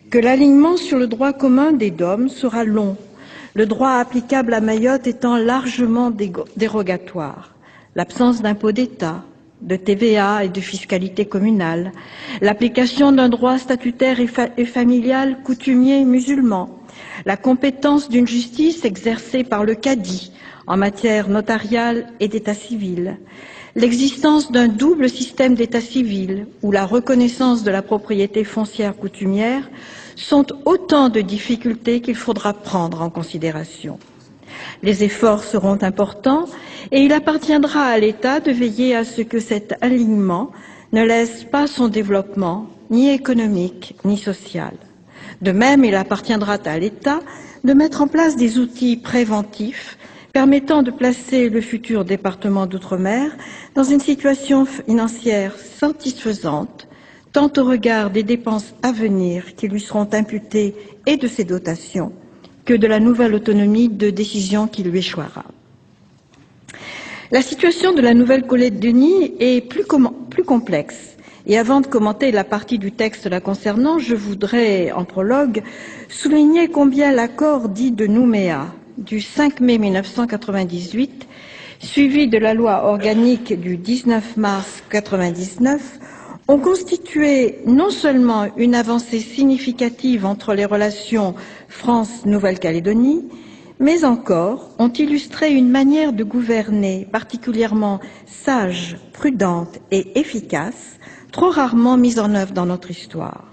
que l'alignement sur le droit commun des DOM sera long, le droit applicable à Mayotte étant largement dérogatoire. L'absence d'impôt d'État, de TVA et de fiscalité communale, l'application d'un droit statutaire et familial coutumier musulman, la compétence d'une justice exercée par le cadi en matière notariale et d'état civil, l'existence d'un double système d'état civil ou la reconnaissance de la propriété foncière coutumière sont autant de difficultés qu'il faudra prendre en considération. Les efforts seront importants et il appartiendra à l'État de veiller à ce que cet alignement ne laisse pas son développement ni économique ni social. De même, il appartiendra à l'État de mettre en place des outils préventifs permettant de placer le futur département d'outre-mer dans une situation financière satisfaisante, tant au regard des dépenses à venir qui lui seront imputées et de ses dotations, que de la nouvelle autonomie de décision qui lui échoira. La situation de la Nouvelle-Calédonie est plus complexe. Et avant de commenter la partie du texte la concernant, je voudrais, en prologue, souligner combien l'accord dit de Nouméa du 5 mai 1998, suivi de la loi organique du 19 mars 1999, ont constitué non seulement une avancée significative entre les relations France-Nouvelle-Calédonie, mais encore ont illustré une manière de gouverner particulièrement sage, prudente et efficace, trop rarement mise en œuvre dans notre histoire.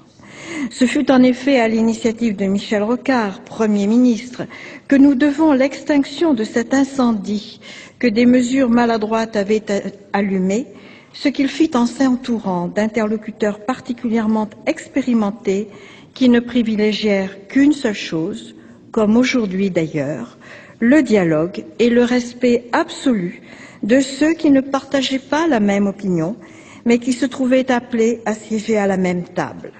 Ce fut en effet à l'initiative de Michel Rocard, Premier ministre, que nous devons l'extinction de cet incendie que des mesures maladroites avaient allumé, ce qu'il fit en s'entourant d'interlocuteurs particulièrement expérimentés qui ne privilégièrent qu'une seule chose, comme aujourd'hui d'ailleurs, le dialogue et le respect absolu de ceux qui ne partageaient pas la même opinion, mais qui se trouvaient appelés à siéger à la même table.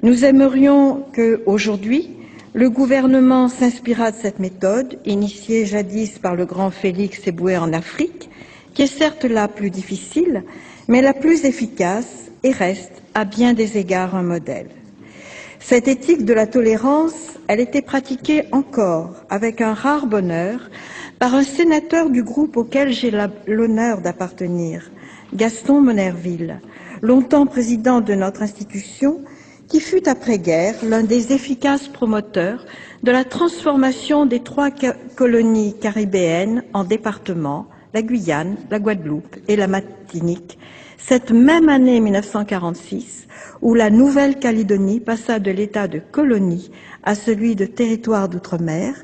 Nous aimerions que, aujourd'hui, le gouvernement s'inspirât de cette méthode, initiée jadis par le grand Félix Éboué en Afrique, qui est certes la plus difficile, mais la plus efficace et reste, à bien des égards, un modèle. Cette éthique de la tolérance, elle était pratiquée encore, avec un rare bonheur, par un sénateur du groupe auquel j'ai l'honneur d'appartenir, Gaston Monnerville, longtemps président de notre institution, qui fut après-guerre l'un des efficaces promoteurs de la transformation des 3 colonies caribéennes en départements, la Guyane, la Guadeloupe et la Martinique, cette même année 1946, où la Nouvelle-Calédonie passa de l'état de colonie à celui de territoire d'outre-mer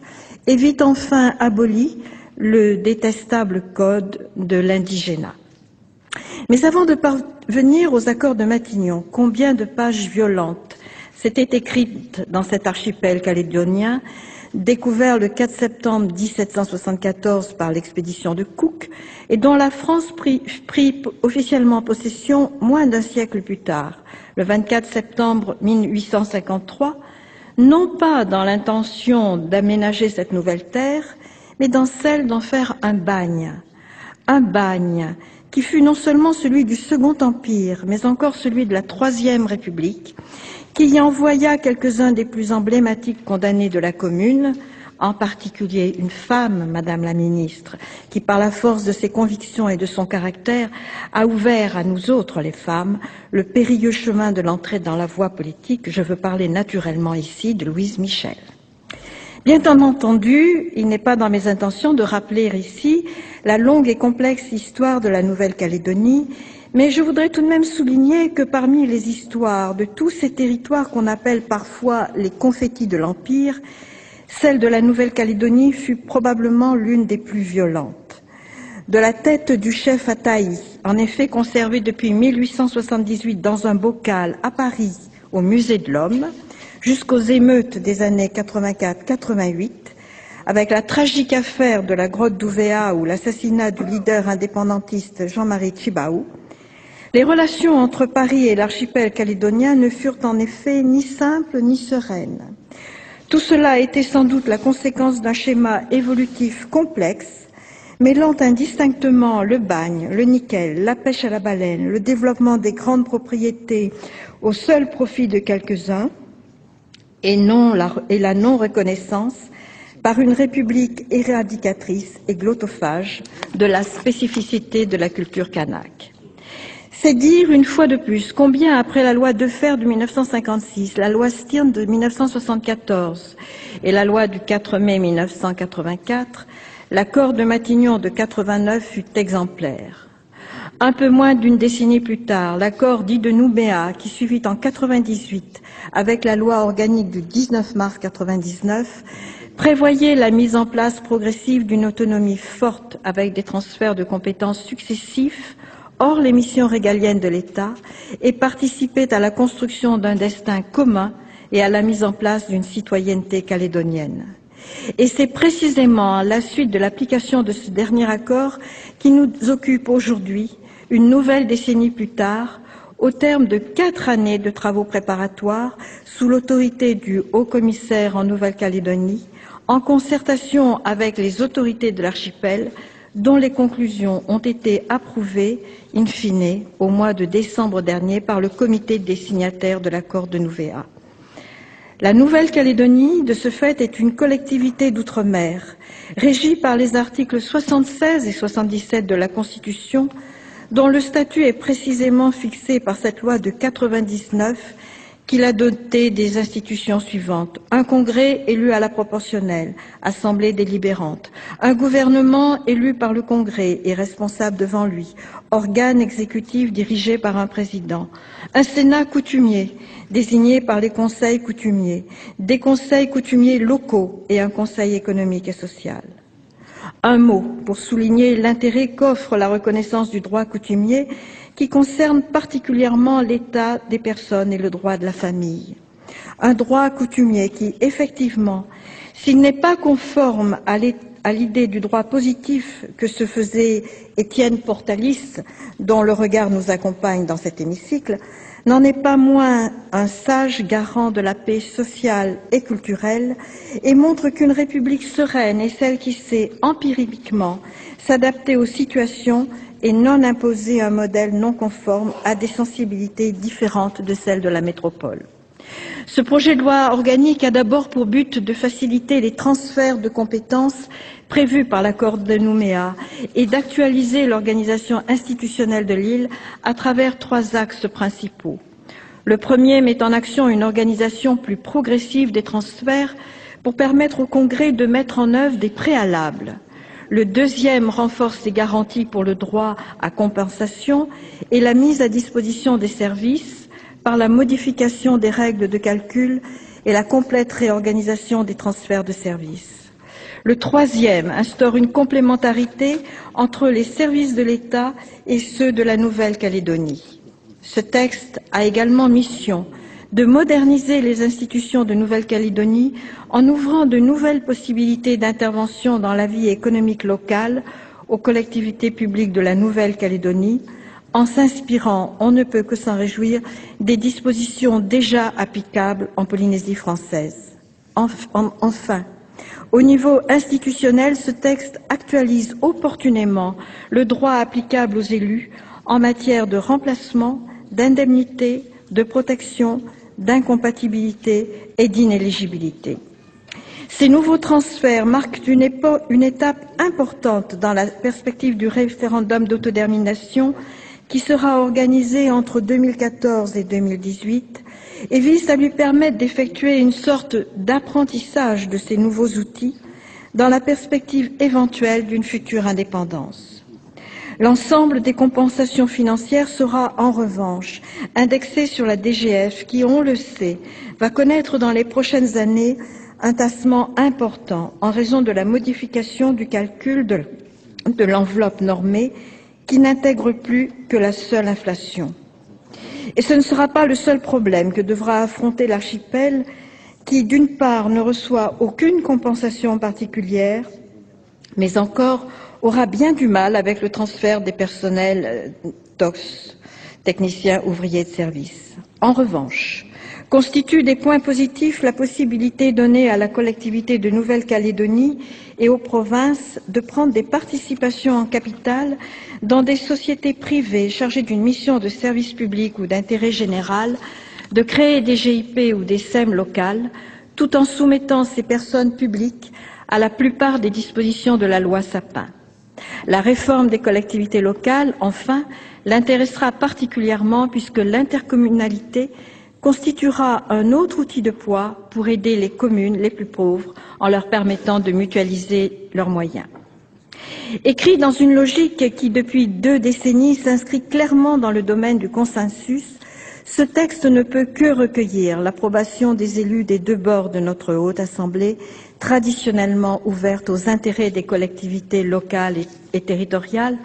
et vit enfin aboli le détestable code de l'indigénat. Mais avant de parvenir aux accords de Matignon, combien de pages violentes s'étaient écrites dans cet archipel calédonien, découvert le 4 septembre 1774 par l'expédition de Cook, et dont la France prit officiellement possession moins d'un siècle plus tard, le 24 septembre 1853, non pas dans l'intention d'aménager cette nouvelle terre, mais dans celle d'en faire un bagne qui fut non seulement celui du Second Empire, mais encore celui de la Troisième République, qui y envoya quelques-uns des plus emblématiques condamnés de la Commune, en particulier une femme, Madame la Ministre, qui par la force de ses convictions et de son caractère a ouvert à nous autres, les femmes, le périlleux chemin de l'entrée dans la voie politique. Je veux parler naturellement ici de Louise Michel. Bien entendu, il n'est pas dans mes intentions de rappeler ici la longue et complexe histoire de la Nouvelle-Calédonie, mais je voudrais tout de même souligner que parmi les histoires de tous ces territoires qu'on appelle parfois les confettis de l'Empire, celle de la Nouvelle-Calédonie fut probablement l'une des plus violentes. De la tête du chef Ataï, en effet conservée depuis 1878 dans un bocal à Paris, au Musée de l'Homme, jusqu'aux émeutes des années 84-88, avec la tragique affaire de la grotte d'Ouvéa ou l'assassinat du leader indépendantiste Jean-Marie Tjibaou, les relations entre Paris et l'archipel calédonien ne furent en effet ni simples ni sereines. Tout cela était sans doute la conséquence d'un schéma évolutif complexe, mêlant indistinctement le bagne, le nickel, la pêche à la baleine, le développement des grandes propriétés au seul profit de quelques-uns, et la non-reconnaissance par une république éradicatrice et glottophage de la spécificité de la culture kanak. C'est dire, une fois de plus, combien après la loi Defferre de 1956, la loi Stirn de 1974 et la loi du 4 mai 1984, l'accord de Matignon de 89 fut exemplaire. Un peu moins d'une décennie plus tard, l'accord dit de Nouméa, qui suivit en 98 avec la loi organique du 19 mars 99, prévoyait la mise en place progressive d'une autonomie forte avec des transferts de compétences successifs hors les missions régaliennes de l'État et participait à la construction d'un destin commun et à la mise en place d'une citoyenneté calédonienne. Et c'est précisément la suite de l'application de ce dernier accord qui nous occupe aujourd'hui, une nouvelle décennie plus tard, au terme de 4 années de travaux préparatoires sous l'autorité du Haut-Commissaire en Nouvelle-Calédonie, en concertation avec les autorités de l'archipel, dont les conclusions ont été approuvées, in fine, au mois de décembre dernier par le comité des signataires de l'accord de Nouméa. La Nouvelle-Calédonie, de ce fait, est une collectivité d'outre-mer, régie par les articles 76 et 77 de la Constitution, dont le statut est précisément fixé par cette loi de 99 qui l'a doté des institutions suivantes: un congrès élu à la proportionnelle, assemblée délibérante, un gouvernement élu par le congrès et responsable devant lui, organe exécutif dirigé par un président, un sénat coutumier désigné par les conseils coutumiers, des conseils coutumiers locaux et un conseil économique et social. Un mot pour souligner l'intérêt qu'offre la reconnaissance du droit coutumier qui concerne particulièrement l'état des personnes et le droit de la famille. Un droit coutumier qui, effectivement, s'il n'est pas conforme à l'idée du droit positif que se faisait Étienne Portalis, dont le regard nous accompagne dans cet hémicycle, n'en est pas moins un sage garant de la paix sociale et culturelle et montre qu'une république sereine est celle qui sait empiriquement s'adapter aux situations et non imposer un modèle non conforme à des sensibilités différentes de celles de la métropole. Ce projet de loi organique a d'abord pour but de faciliter les transferts de compétences prévus par l'accord de Nouméa et d'actualiser l'organisation institutionnelle de l'île à travers 3 axes principaux. Le premier met en action une organisation plus progressive des transferts pour permettre au Congrès de mettre en œuvre des préalables. Le deuxième renforce les garanties pour le droit à compensation et la mise à disposition des services par la modification des règles de calcul et la complète réorganisation des transferts de services. Le troisième instaure une complémentarité entre les services de l'État et ceux de la Nouvelle-Calédonie. Ce texte a également mission de moderniser les institutions de Nouvelle-Calédonie en ouvrant de nouvelles possibilités d'intervention dans la vie économique locale aux collectivités publiques de la Nouvelle-Calédonie, en s'inspirant, on ne peut que s'en réjouir, des dispositions déjà applicables en Polynésie française. Enfin, au niveau institutionnel, ce texte actualise opportunément le droit applicable aux élus en matière de remplacement, d'indemnité, de protection, d'incompatibilité et d'inéligibilité. Ces nouveaux transferts marquent une étape importante dans la perspective du référendum d'autodétermination qui sera organisé entre 2014 et 2018 et vise à lui permettre d'effectuer une sorte d'apprentissage de ces nouveaux outils dans la perspective éventuelle d'une future indépendance. L'ensemble des compensations financières sera en revanche indexé sur la DGF qui, on le sait, va connaître dans les prochaines années un tassement important en raison de la modification du calcul de l'enveloppe normée qui n'intègre plus que la seule inflation. Et ce ne sera pas le seul problème que devra affronter l'archipel qui, d'une part, ne reçoit aucune compensation particulière, mais encore aura bien du mal avec le transfert des personnels TOCS, techniciens ouvriers de service. En revanche, constitue des points positifs la possibilité donnée à la collectivité de Nouvelle-Calédonie et aux provinces de prendre des participations en capital dans des sociétés privées chargées d'une mission de service public ou d'intérêt général, de créer des GIP ou des SEM locales, tout en soumettant ces personnes publiques à la plupart des dispositions de la loi Sapin. La réforme des collectivités locales, enfin, l'intéressera particulièrement puisque l'intercommunalité constituera un autre outil de poids pour aider les communes les plus pauvres en leur permettant de mutualiser leurs moyens. Écrit dans une logique qui, depuis 2 décennies, s'inscrit clairement dans le domaine du consensus, ce texte ne peut que recueillir l'approbation des élus des 2 bords de notre Haute Assemblée, traditionnellement ouverte aux intérêts des collectivités locales et territoriales,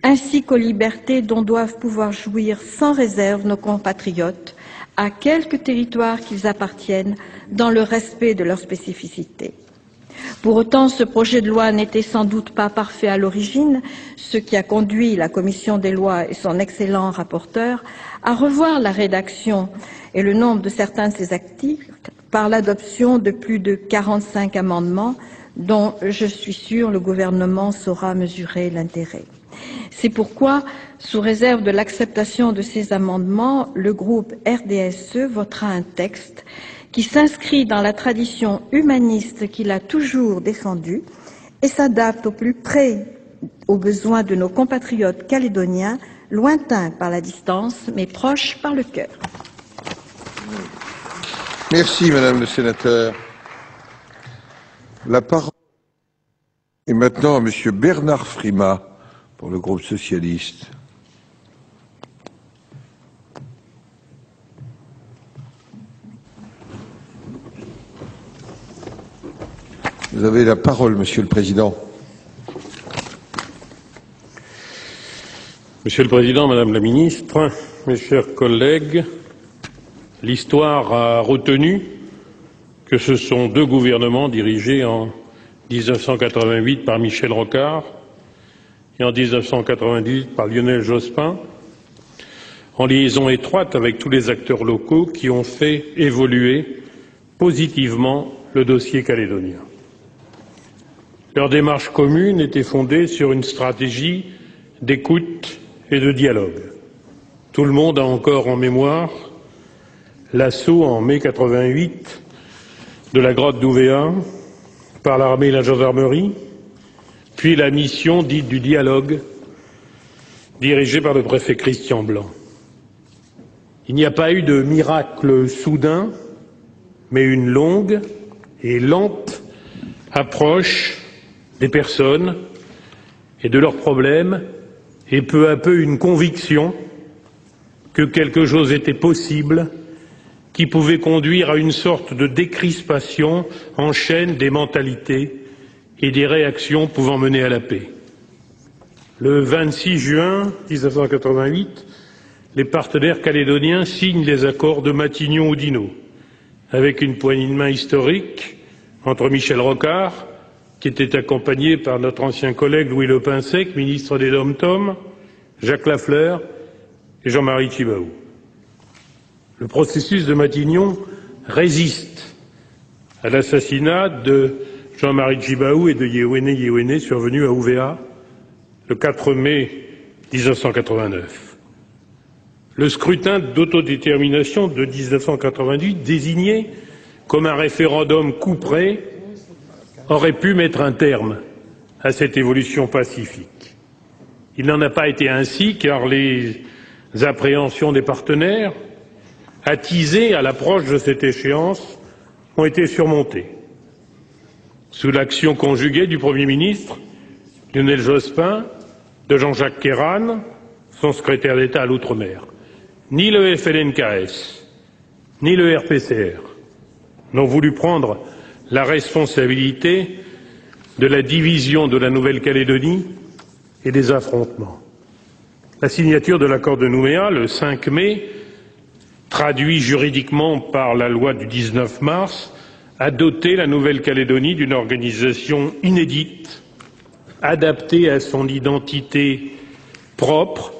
ainsi qu'aux libertés dont doivent pouvoir jouir sans réserve nos compatriotes, à quelque territoire qu'ils appartiennent, dans le respect de leurs spécificités. Pour autant, ce projet de loi n'était sans doute pas parfait à l'origine, ce qui a conduit la commission des lois et son excellent rapporteur à revoir la rédaction et le nombre de certains de ces articles par l'adoption de plus de 45 amendements dont je suis sûre le gouvernement saura mesurer l'intérêt. C'est pourquoi, sous réserve de l'acceptation de ces amendements, le groupe RDSE votera un texte qui s'inscrit dans la tradition humaniste qu'il a toujours défendue et s'adapte au plus près aux besoins de nos compatriotes calédoniens, lointains par la distance, mais proches par le cœur. Merci, Madame le Sénateur. La parole est maintenant à Monsieur Bernard Frimat pour le groupe socialiste. Vous avez la parole, Monsieur le Président. Monsieur le Président, Madame la Ministre, mes chers collègues, l'histoire a retenu que ce sont deux gouvernements dirigés en 1988 par Michel Rocard et en 1998 par Lionel Jospin, en liaison étroite avec tous les acteurs locaux qui ont fait évoluer positivement le dossier calédonien. Leur démarche commune était fondée sur une stratégie d'écoute et de dialogue. Tout le monde a encore en mémoire l'assaut en mai 88 de la grotte d'Ouvéa par l'armée et la gendarmerie, puis la mission dite du dialogue dirigée par le préfet Christian Blanc. Il n'y a pas eu de miracle soudain, mais une longue et lente approche des personnes et de leurs problèmes, et peu à peu une conviction que quelque chose était possible qui pouvait conduire à une sorte de décrispation en chaîne des mentalités et des réactions pouvant mener à la paix. Le 26 juin 1988, les partenaires calédoniens signent les accords de Matignon-Oudinot, avec une poignée de main historique entre Michel Rocard, qui était accompagné par notre ancien collègue Louis Lepinsec, ministre des Dom-Tom, Jacques Lafleur et Jean-Marie Tjibaou. Le processus de Matignon résiste à l'assassinat de Jean-Marie Tjibaou et de Yewéné Yewéné, survenu à Ouvéa le 4 mai 1989. Le scrutin d'autodétermination de 1988, désigné comme un référendum couperet, aurait pu mettre un terme à cette évolution pacifique. Il n'en a pas été ainsi, car les appréhensions des partenaires, attisées à l'approche de cette échéance, ont été surmontées. Sous l'action conjuguée du Premier ministre, Lionel Jospin, de Jean-Jacques Kéran, son secrétaire d'État à l'Outre-mer, ni le FLNKS, ni le RPCR n'ont voulu prendre la responsabilité de la division de la Nouvelle-Calédonie et des affrontements. La signature de l'accord de Nouméa, le 5 mai, traduit juridiquement par la loi du 19 mars, a doté la Nouvelle-Calédonie d'une organisation inédite, adaptée à son identité propre,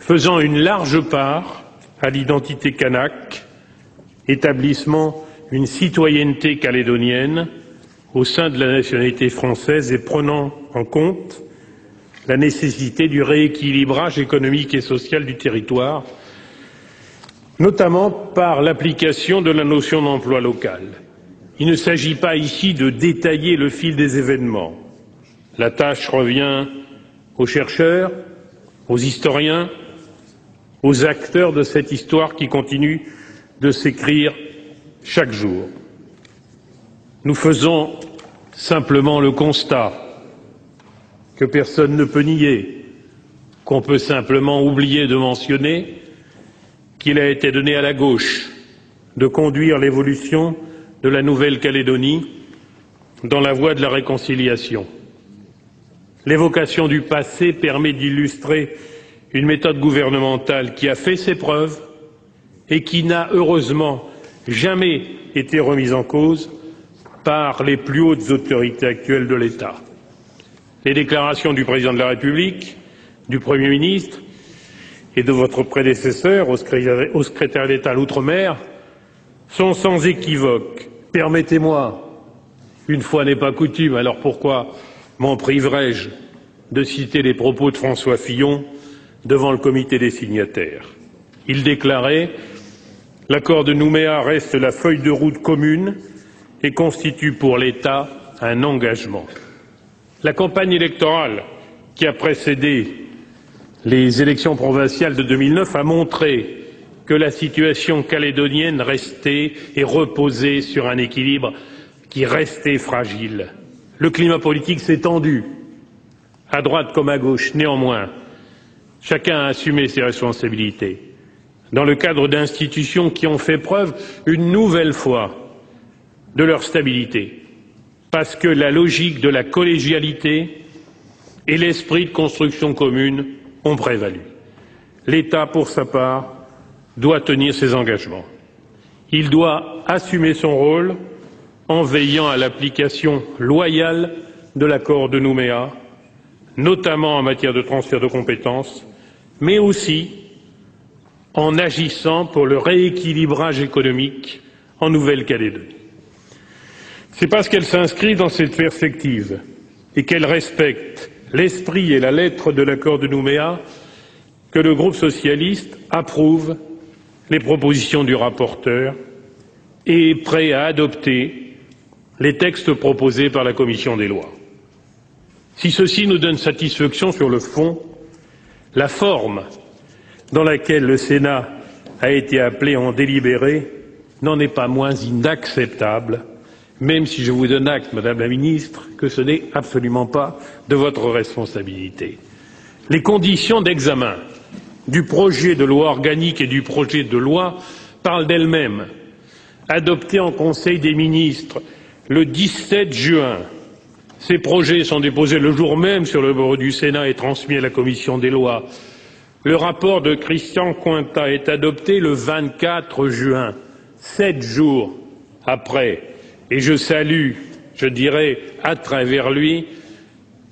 faisant une large part à l'identité kanak, établissement une citoyenneté calédonienne au sein de la nationalité française et prenant en compte la nécessité du rééquilibrage économique et social du territoire, notamment par l'application de la notion d'emploi local. Il ne s'agit pas ici de détailler le fil des événements. La tâche revient aux chercheurs, aux historiens, aux acteurs de cette histoire qui continue de s'écrire chaque jour. Nous faisons simplement le constat que personne ne peut nier, qu'on peut simplement oublier de mentionner qu'il a été donné à la gauche de conduire l'évolution de la Nouvelle-Calédonie dans la voie de la réconciliation. L'évocation du passé permet d'illustrer une méthode gouvernementale qui a fait ses preuves et qui n'a heureusement jamais été remise en cause par les plus hautes autorités actuelles de l'État. Les déclarations du président de la République, du Premier ministre et de votre prédécesseur au secrétaire d'État à l'Outre-mer sont sans équivoque. Permettez-moi, une fois n'est pas coutume, alors pourquoi m'en priverais-je, de citer les propos de François Fillon devant le comité des signataires. Il déclarait « L'accord de Nouméa reste la feuille de route commune et constitue pour l'État un engagement ». La campagne électorale qui a précédé les élections provinciales de 2009 a montré que la situation calédonienne restait et reposait sur un équilibre qui restait fragile. Le climat politique s'est tendu, à droite comme à gauche. Néanmoins, chacun a assumé ses responsabilités dans le cadre d'institutions qui ont fait preuve une nouvelle fois de leur stabilité, parce que la logique de la collégialité et l'esprit de construction commune ont prévalu. L'État, pour sa part, doit tenir ses engagements. Il doit assumer son rôle en veillant à l'application loyale de l'accord de Nouméa, notamment en matière de transfert de compétences, mais aussi en agissant pour le rééquilibrage économique en Nouvelle-Calédonie. C'est parce qu'elle s'inscrit dans cette perspective et qu'elle respecte l'esprit et la lettre de l'accord de Nouméa que le groupe socialiste approuve les propositions du rapporteur et est prêt à adopter les textes proposés par la commission des lois. Si ceci nous donne satisfaction sur le fond, la forme dans laquelle le Sénat a été appelé à en délibérer n'en est pas moins inacceptable, même si je vous donne acte, Madame la Ministre, que ce n'est absolument pas de votre responsabilité. Les conditions d'examen du projet de loi organique et du projet de loi parlent d'elles-mêmes. Adoptés en Conseil des ministres le 17 juin, ces projets sont déposés le jour même sur le bureau du Sénat et transmis à la commission des lois. Le rapport de Christian Cointat est adopté le 24 juin, 7 jours après. Et je salue, je dirais, à travers lui,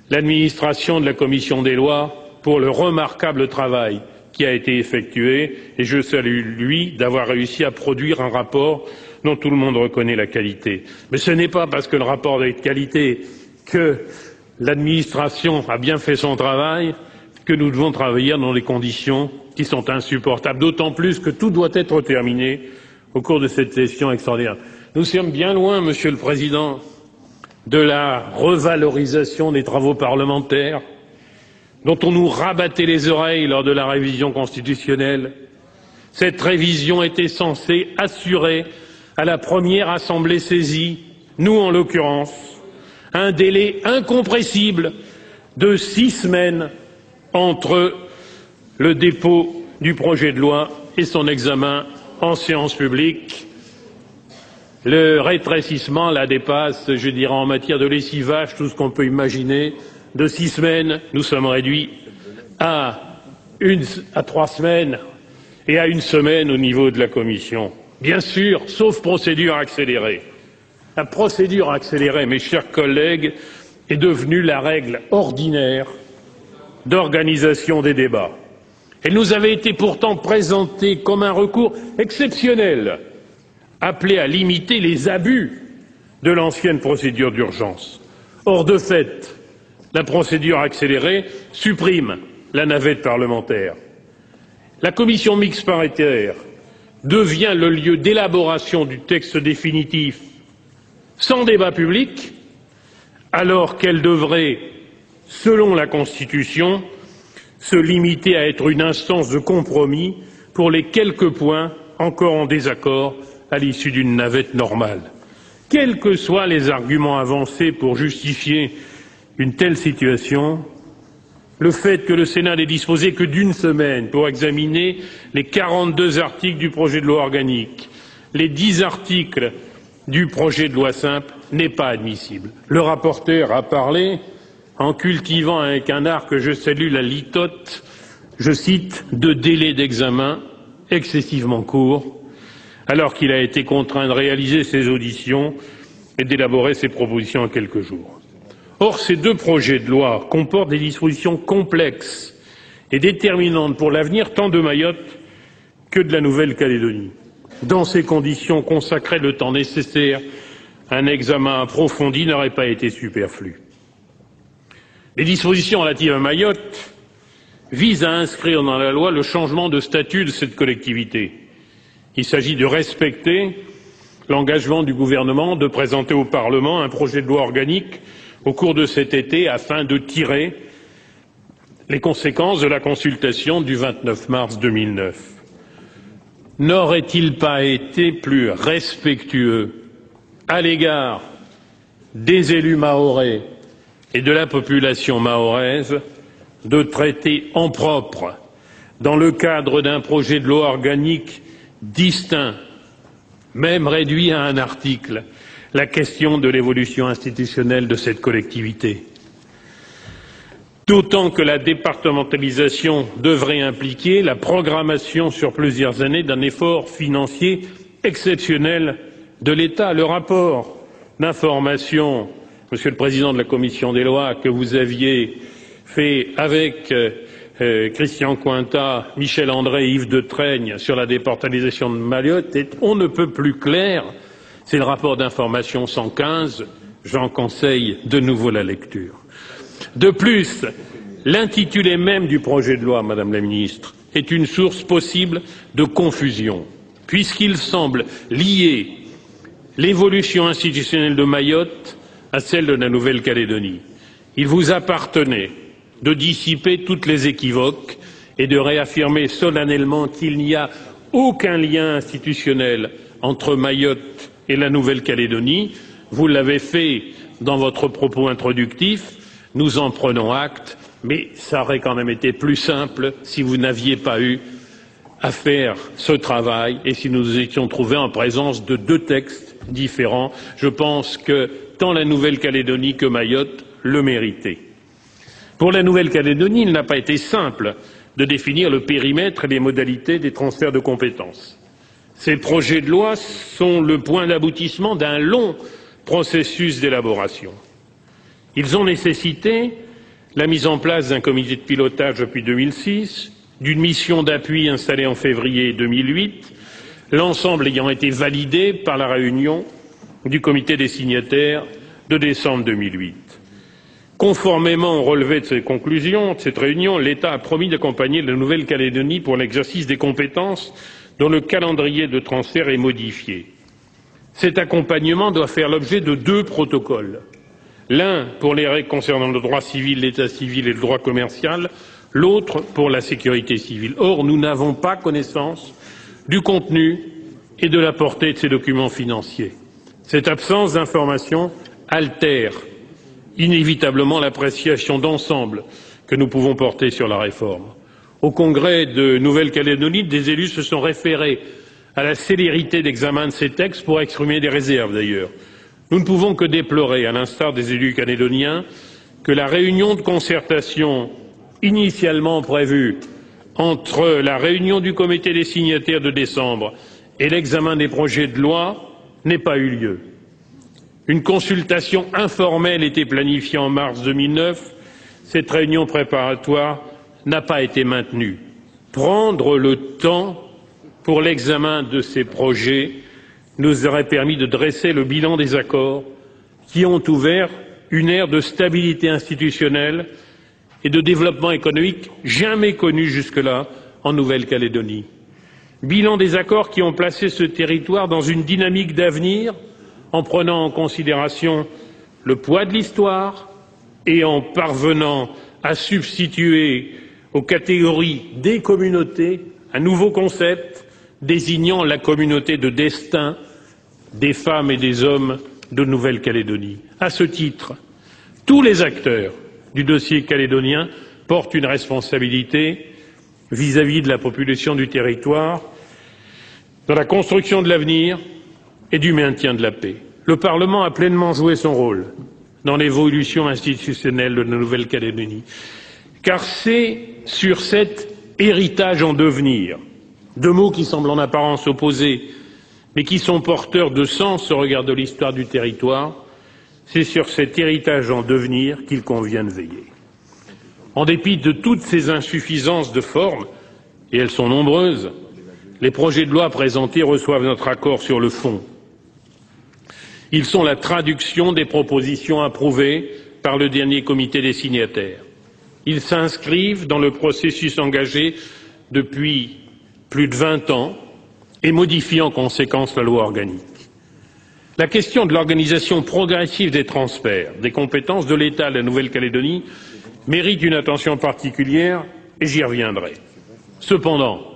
l'administration de la commission des lois pour le remarquable travail qui a été effectué, et je salue lui d'avoir réussi à produire un rapport dont tout le monde reconnaît la qualité. Mais ce n'est pas parce que le rapport est de qualité que l'administration a bien fait son travail que nous devons travailler dans des conditions qui sont insupportables, d'autant plus que tout doit être terminé au cours de cette session extraordinaire. Nous sommes bien loin, Monsieur le Président, de la revalorisation des travaux parlementaires, dont on nous rabattait les oreilles lors de la révision constitutionnelle. Cette révision était censée assurer à la première assemblée saisie, nous en l'occurrence, un délai incompressible de 6 semaines entre le dépôt du projet de loi et son examen en séance publique. Le rétrécissement la dépasse, je dirais, en matière de lessivage, tout ce qu'on peut imaginer. De 6 semaines, nous sommes réduits à 3 semaines et à 1 semaine au niveau de la Commission. Bien sûr, sauf procédure accélérée. La procédure accélérée, mes chers collègues, est devenue la règle ordinaire d'organisation des débats. Elle nous avait été pourtant présentée comme un recours exceptionnel, appelé à limiter les abus de l'ancienne procédure d'urgence. Or, de fait, la procédure accélérée supprime la navette parlementaire. La commission mixte paritaire devient le lieu d'élaboration du texte définitif sans débat public, alors qu'elle devrait, selon la Constitution, se limiter à être une instance de compromis pour les quelques points encore en désaccord à l'issue d'une navette normale. Quels que soient les arguments avancés pour justifier une telle situation, le fait que le Sénat n'ait disposé que d'1 semaine pour examiner les 42 articles du projet de loi organique, les 10 articles du projet de loi simple n'est pas admissible. Le rapporteur a parlé, en cultivant avec un art que je salue la litote, je cite, de délai d'examen excessivement court, alors qu'il a été contraint de réaliser ses auditions et d'élaborer ses propositions en quelques jours. Or, ces deux projets de loi comportent des dispositions complexes et déterminantes pour l'avenir tant de Mayotte que de la Nouvelle-Calédonie. Dans ces conditions, consacrer le temps nécessaire à un examen approfondi n'aurait pas été superflu. Les dispositions relatives à Mayotte visent à inscrire dans la loi le changement de statut de cette collectivité. Il s'agit de respecter l'engagement du gouvernement de présenter au Parlement un projet de loi organique au cours de cet été afin de tirer les conséquences de la consultation du 29 mars 2009. N'aurait-il pas été plus respectueux à l'égard des élus mahorais et de la population mahoraise de traiter en propre, dans le cadre d'un projet de loi organique distinct, même réduit à un article, la question de l'évolution institutionnelle de cette collectivité? D'autant que la départementalisation devrait impliquer la programmation sur plusieurs années d'un effort financier exceptionnel de l'État. Le rapport d'information, Monsieur le Président de la Commission des lois, que vous aviez fait avec Christian Cointat, Michel André et Yves de Treigne sur la départementalisation de Mayotte est on ne peut plus clair. C'est le rapport d'information 115. J'en conseille de nouveau la lecture. De plus, l'intitulé même du projet de loi, Madame la Ministre, est une source possible de confusion, puisqu'il semble lier l'évolution institutionnelle de Mayotte à celle de la Nouvelle-Calédonie. Il vous appartenait de dissiper toutes les équivoques et de réaffirmer solennellement qu'il n'y a aucun lien institutionnel entre Mayotte et la Nouvelle-Calédonie. Vous l'avez fait dans votre propos introductif. Nous en prenons acte, mais ça aurait quand même été plus simple si vous n'aviez pas eu à faire ce travail et si nous nous étions trouvés en présence de deux textes différents. Je pense que tant la Nouvelle-Calédonie que Mayotte le méritaient. Pour la Nouvelle-Calédonie, il n'a pas été simple de définir le périmètre et les modalités des transferts de compétences. Ces projets de loi sont le point d'aboutissement d'un long processus d'élaboration. Ils ont nécessité la mise en place d'un comité de pilotage depuis 2006, d'une mission d'appui installée en février 2008, l'ensemble ayant été validé par la réunion du comité des signataires de décembre 2008. Conformément au relevé de ces conclusions, de cette réunion, l'État a promis d'accompagner la Nouvelle-Calédonie pour l'exercice des compétences dont le calendrier de transfert est modifié. Cet accompagnement doit faire l'objet de deux protocoles. L'un pour les règles concernant le droit civil, l'état civil et le droit commercial, l'autre pour la sécurité civile. Or, nous n'avons pas connaissance du contenu et de la portée de ces documents financiers. Cette absence d'information altère inévitablement l'appréciation d'ensemble que nous pouvons porter sur la réforme. Au Congrès de Nouvelle-Calédonie, des élus se sont référés à la célérité d'examen de ces textes pour exprimer des réserves d'ailleurs. Nous ne pouvons que déplorer, à l'instar des élus calédoniens, que la réunion de concertation initialement prévue entre la réunion du comité des signataires de décembre et l'examen des projets de loi n'ait pas eu lieu. Une consultation informelle était planifiée en mars 2009. Cette réunion préparatoire n'a pas été maintenue. Prendre le temps pour l'examen de ces projets nous aurait permis de dresser le bilan des accords qui ont ouvert une ère de stabilité institutionnelle et de développement économique jamais connue jusque-là en Nouvelle-Calédonie. Bilan des accords qui ont placé ce territoire dans une dynamique d'avenir en prenant en considération le poids de l'histoire et en parvenant à substituer aux catégories des communautés un nouveau concept désignant la communauté de destin des femmes et des hommes de Nouvelle-Calédonie. À ce titre, tous les acteurs du dossier calédonien portent une responsabilité vis-à-vis de la population du territoire dans la construction de l'avenir et du maintien de la paix. Le Parlement a pleinement joué son rôle dans l'évolution institutionnelle de la Nouvelle-Calédonie, car c'est sur cet héritage en devenir, deux mots qui semblent en apparence opposés, mais qui sont porteurs de sens au regard de l'histoire du territoire. C'est sur cet héritage en devenir qu'il convient de veiller. En dépit de toutes ces insuffisances de forme, et elles sont nombreuses, les projets de loi présentés reçoivent notre accord sur le fond. Ils sont la traduction des propositions approuvées par le dernier comité des signataires. Ils s'inscrivent dans le processus engagé depuis plus de 20 ans et modifient en conséquence la loi organique. La question de l'organisation progressive des transferts des compétences de l'État à la Nouvelle-Calédonie mérite une attention particulière et j'y reviendrai. Cependant,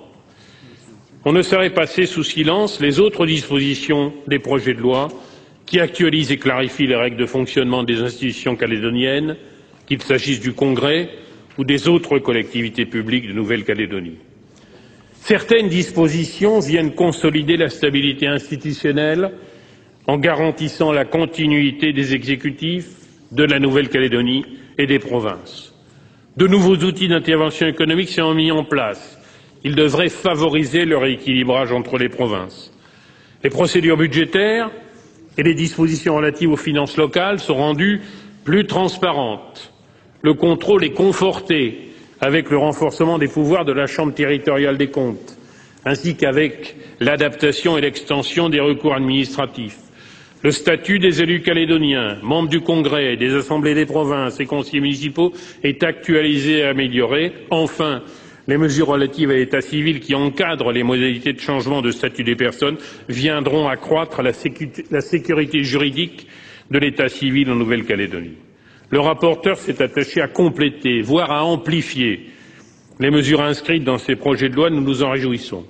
on ne saurait passer sous silence les autres dispositions des projets de loi qui actualisent et clarifient les règles de fonctionnement des institutions calédoniennes, qu'il s'agisse du Congrès ou des autres collectivités publiques de Nouvelle-Calédonie. Certaines dispositions viennent consolider la stabilité institutionnelle en garantissant la continuité des exécutifs de la Nouvelle-Calédonie et des provinces. De nouveaux outils d'intervention économique sont mis en place. Ils devraient favoriser le rééquilibrage entre les provinces. Les procédures budgétaires et les dispositions relatives aux finances locales sont rendues plus transparentes. Le contrôle est conforté avec le renforcement des pouvoirs de la Chambre territoriale des comptes, ainsi qu'avec l'adaptation et l'extension des recours administratifs. Le statut des élus calédoniens, membres du Congrès, des assemblées des provinces et conseillers municipaux est actualisé et amélioré. Enfin, les mesures relatives à l'état civil qui encadrent les modalités de changement de statut des personnes viendront accroître la sécurité juridique de l'état civil en Nouvelle-Calédonie. Le rapporteur s'est attaché à compléter, voire à amplifier les mesures inscrites dans ces projets de loi. Nous nous en réjouissons.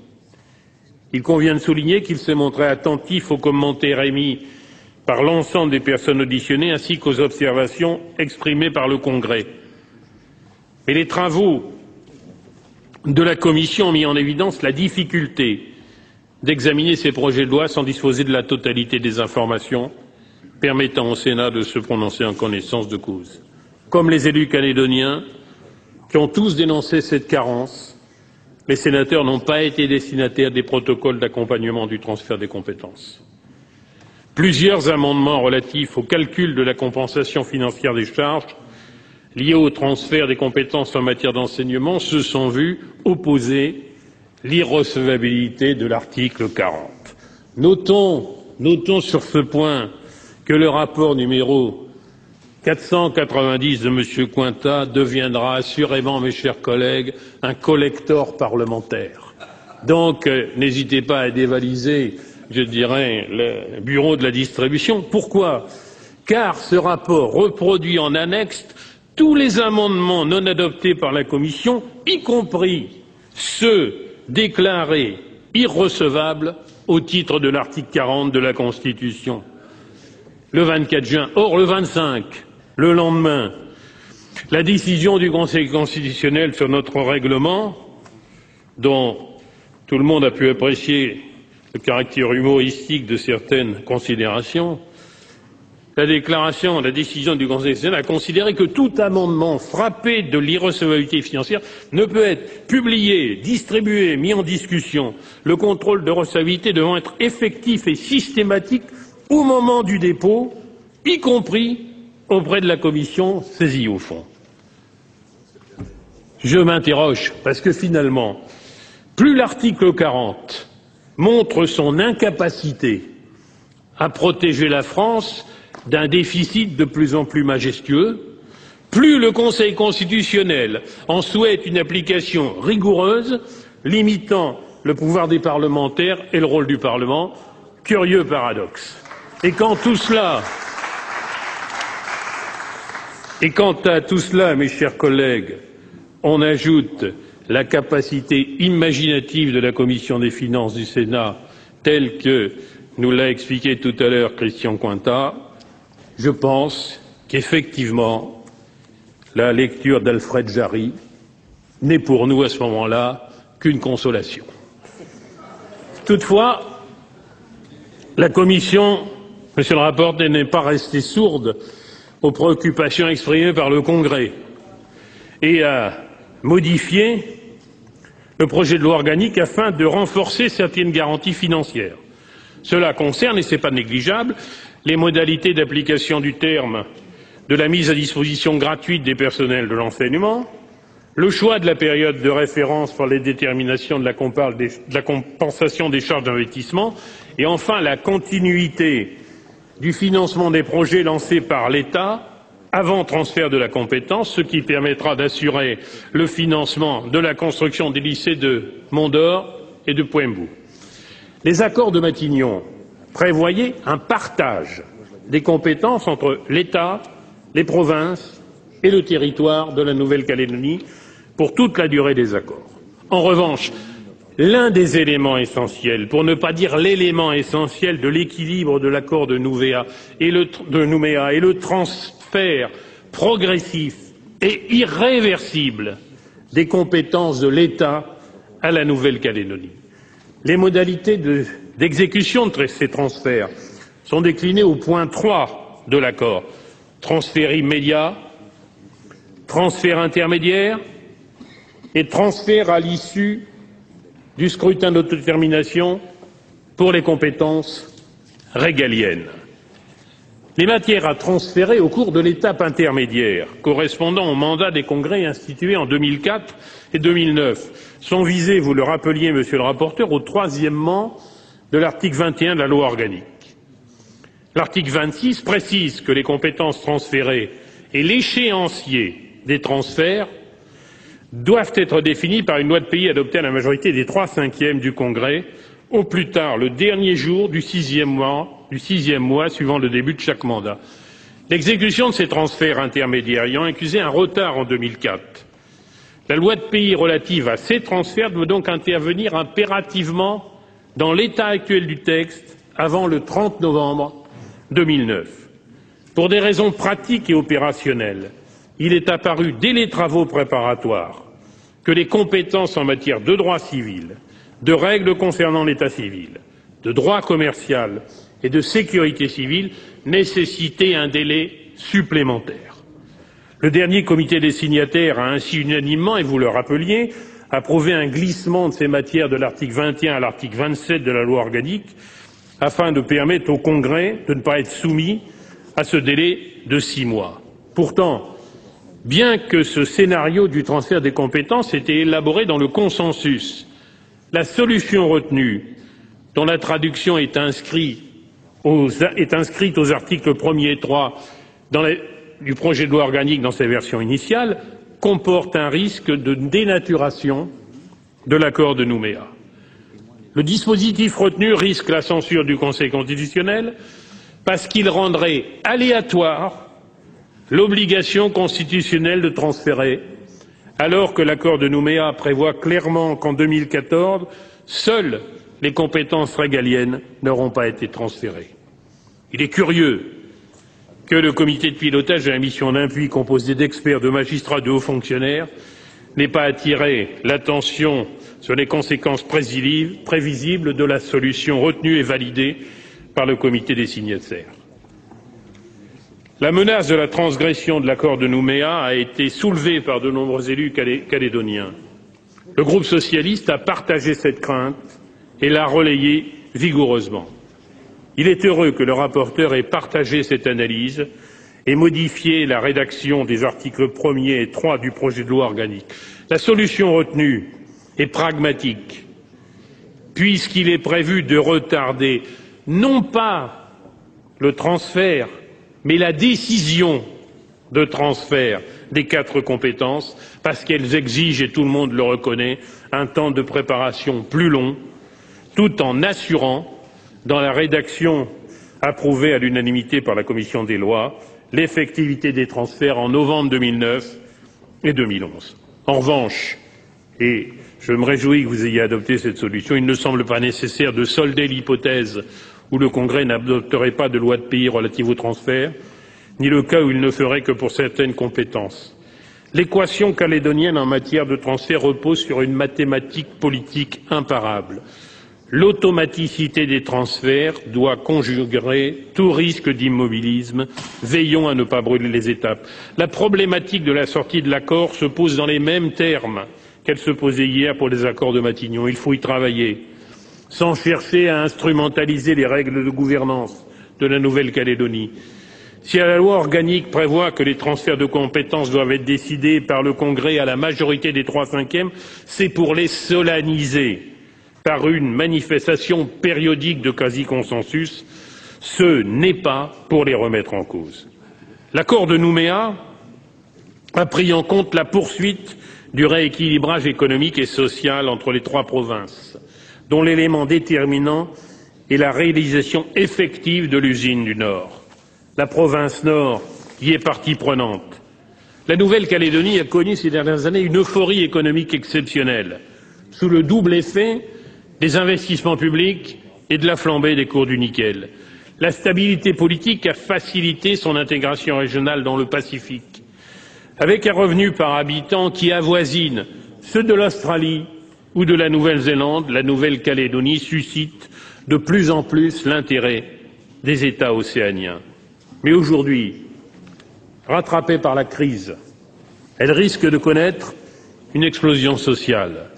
Il convient de souligner qu'il s'est montré attentif aux commentaires émis par l'ensemble des personnes auditionnées ainsi qu'aux observations exprimées par le Congrès. Mais les travaux de la Commission ont mis en évidence la difficulté d'examiner ces projets de loi sans disposer de la totalité des informations permettant au Sénat de se prononcer en connaissance de cause. Comme les élus calédoniens, qui ont tous dénoncé cette carence, les sénateurs n'ont pas été destinataires des protocoles d'accompagnement du transfert des compétences. Plusieurs amendements relatifs au calcul de la compensation financière des charges liées au transfert des compétences en matière d'enseignement se sont vus opposer l'irrecevabilité de l'article 40. Notons sur ce point que le rapport numéro 490 de M. Cointat deviendra assurément, mes chers collègues, un collector parlementaire. Donc, n'hésitez pas à dévaliser, je dirais, le bureau de la distribution. Pourquoi? Car ce rapport reproduit en annexe tous les amendements non adoptés par la Commission, y compris ceux déclarés irrecevables au titre de l'article 40 de la Constitution. Le 24 juin. Or, le 25, le lendemain, la décision du Conseil constitutionnel sur notre règlement, dont tout le monde a pu apprécier le caractère humoristique de certaines considérations, la décision du Conseil constitutionnel a considéré que tout amendement frappé de l'irrecevabilité financière ne peut être publié, distribué, mis en discussion, le contrôle de recevabilité devant être effectif et systématique au moment du dépôt, y compris auprès de la Commission saisie au fond. Je m'interroge, parce que finalement, plus l'article 40 montre son incapacité à protéger la France d'un déficit de plus en plus majestueux, plus le Conseil constitutionnel en souhaite une application rigoureuse, limitant le pouvoir des parlementaires et le rôle du Parlement. Curieux paradoxe. Et quant à tout cela, mes chers collègues, on ajoute la capacité imaginative de la Commission des finances du Sénat, telle que nous l'a expliqué tout à l'heure Christian Cointat. Je pense qu'effectivement, la lecture d'Alfred Jarry n'est pour nous à ce moment-là qu'une consolation. Toutefois, la Commission, Monsieur le rapporteur, n'est pas restée sourde aux préoccupations exprimées par le Congrès et a modifié le projet de loi organique afin de renforcer certaines garanties financières. Cela concerne, et ce n'est pas négligeable, les modalités d'application du terme de la mise à disposition gratuite des personnels de l'enseignement, le choix de la période de référence pour les déterminations de la compensation des charges d'investissement et enfin la continuité du financement des projets lancés par l'État avant transfert de la compétence, ce qui permettra d'assurer le financement de la construction des lycées de Mondor et de Poimbu. Les accords de Matignon prévoyaient un partage des compétences entre l'État, les provinces et le territoire de la Nouvelle-Calédonie pour toute la durée des accords. En revanche, l'un des éléments essentiels, pour ne pas dire l'élément essentiel de l'équilibre de l'accord de Nouméa est le transfert progressif et irréversible des compétences de l'État à la Nouvelle-Calédonie. Les modalités d'exécution de ces transferts sont déclinées au point 3 de l'accord. Transfert immédiat, transfert intermédiaire et transfert à l'issue du scrutin d'autodétermination pour les compétences régaliennes. Les matières à transférer au cours de l'étape intermédiaire, correspondant au mandat des congrès institués en 2004 et 2009, sont visées, vous le rappeliez, monsieur le rapporteur, au troisièmement de l'article 21 de la loi organique. L'article 26 précise que les compétences transférées et l'échéancier des transferts doivent être définis par une loi de pays adoptée à la majorité des 3/5 du Congrès, au plus tard le dernier jour du sixième mois suivant le début de chaque mandat. L'exécution de ces transferts intermédiaires ayant accusé un retard en 2004, la loi de pays relative à ces transferts doit donc intervenir impérativement dans l'état actuel du texte avant le 30 novembre 2009. Pour des raisons pratiques et opérationnelles, il est apparu dès les travaux préparatoires que les compétences en matière de droit civil, de règles concernant l'état civil, de droit commercial et de sécurité civile nécessitaient un délai supplémentaire. Le dernier comité des signataires a ainsi unanimement, et vous le rappeliez, approuvé un glissement de ces matières de l'article 21 à l'article 27 de la loi organique afin de permettre au Congrès de ne pas être soumis à ce délai de 6 mois. Pourtant, bien que ce scénario du transfert des compétences ait été élaboré dans le consensus, la solution retenue, dont la traduction est inscrite aux articles 1er et 3 du projet de loi organique dans sa version initiale, comporte un risque de dénaturation de l'accord de Nouméa. Le dispositif retenu risque la censure du Conseil constitutionnel parce qu'il rendrait aléatoire l'obligation constitutionnelle de transférer, alors que l'accord de Nouméa prévoit clairement qu'en 2014, seules les compétences régaliennes n'auront pas été transférées. Il est curieux que le comité de pilotage de la mission d'Inpuy, composé d'experts, de magistrats, de hauts fonctionnaires, n'ait pas attiré l'attention sur les conséquences prévisibles de la solution retenue et validée par le comité des signataires. La menace de la transgression de l'accord de Nouméa a été soulevée par de nombreux élus calédoniens. Le groupe socialiste a partagé cette crainte et l'a relayée vigoureusement. Il est heureux que le rapporteur ait partagé cette analyse et modifié la rédaction des articles 1er et 3 du projet de loi organique. La solution retenue est pragmatique, puisqu'il est prévu de retarder non pas le transfert, mais la décision de transfert des 4 compétences, parce qu'elles exigent, et tout le monde le reconnaît, un temps de préparation plus long, tout en assurant, dans la rédaction approuvée à l'unanimité par la commission des lois, l'effectivité des transferts en novembre 2009 et 2011. En revanche, et je me réjouis que vous ayez adopté cette solution, il ne semble pas nécessaire de solder l'hypothèse où le Congrès n'adopterait pas de loi de pays relative au transfert, ni le cas où il ne ferait que pour certaines compétences. L'équation calédonienne en matière de transfert repose sur une mathématique politique imparable. L'automaticité des transferts doit conjurer tout risque d'immobilisme. Veillons à ne pas brûler les étapes. La problématique de la sortie de l'accord se pose dans les mêmes termes qu'elle se posait hier pour les accords de Matignon. Il faut y travailler. sans chercher à instrumentaliser les règles de gouvernance de la Nouvelle-Calédonie. Si la loi organique prévoit que les transferts de compétences doivent être décidés par le Congrès à la majorité des 3/5, c'est pour les solenniser par une manifestation périodique de quasi-consensus. Ce n'est pas pour les remettre en cause. L'accord de Nouméa a pris en compte la poursuite du rééquilibrage économique et social entre les 3 provinces, dont l'élément déterminant est la réalisation effective de l'usine du Nord. La province Nord y est partie prenante. La Nouvelle-Calédonie a connu ces dernières années une euphorie économique exceptionnelle, sous le double effet des investissements publics et de la flambée des cours du nickel. La stabilité politique a facilité son intégration régionale dans le Pacifique. Avec un revenu par habitant qui avoisine ceux de l'Australie ou de la Nouvelle-Zélande, la Nouvelle-Calédonie suscite de plus en plus l'intérêt des États océaniens. Mais aujourd'hui, rattrapée par la crise, elle risque de connaître une explosion sociale.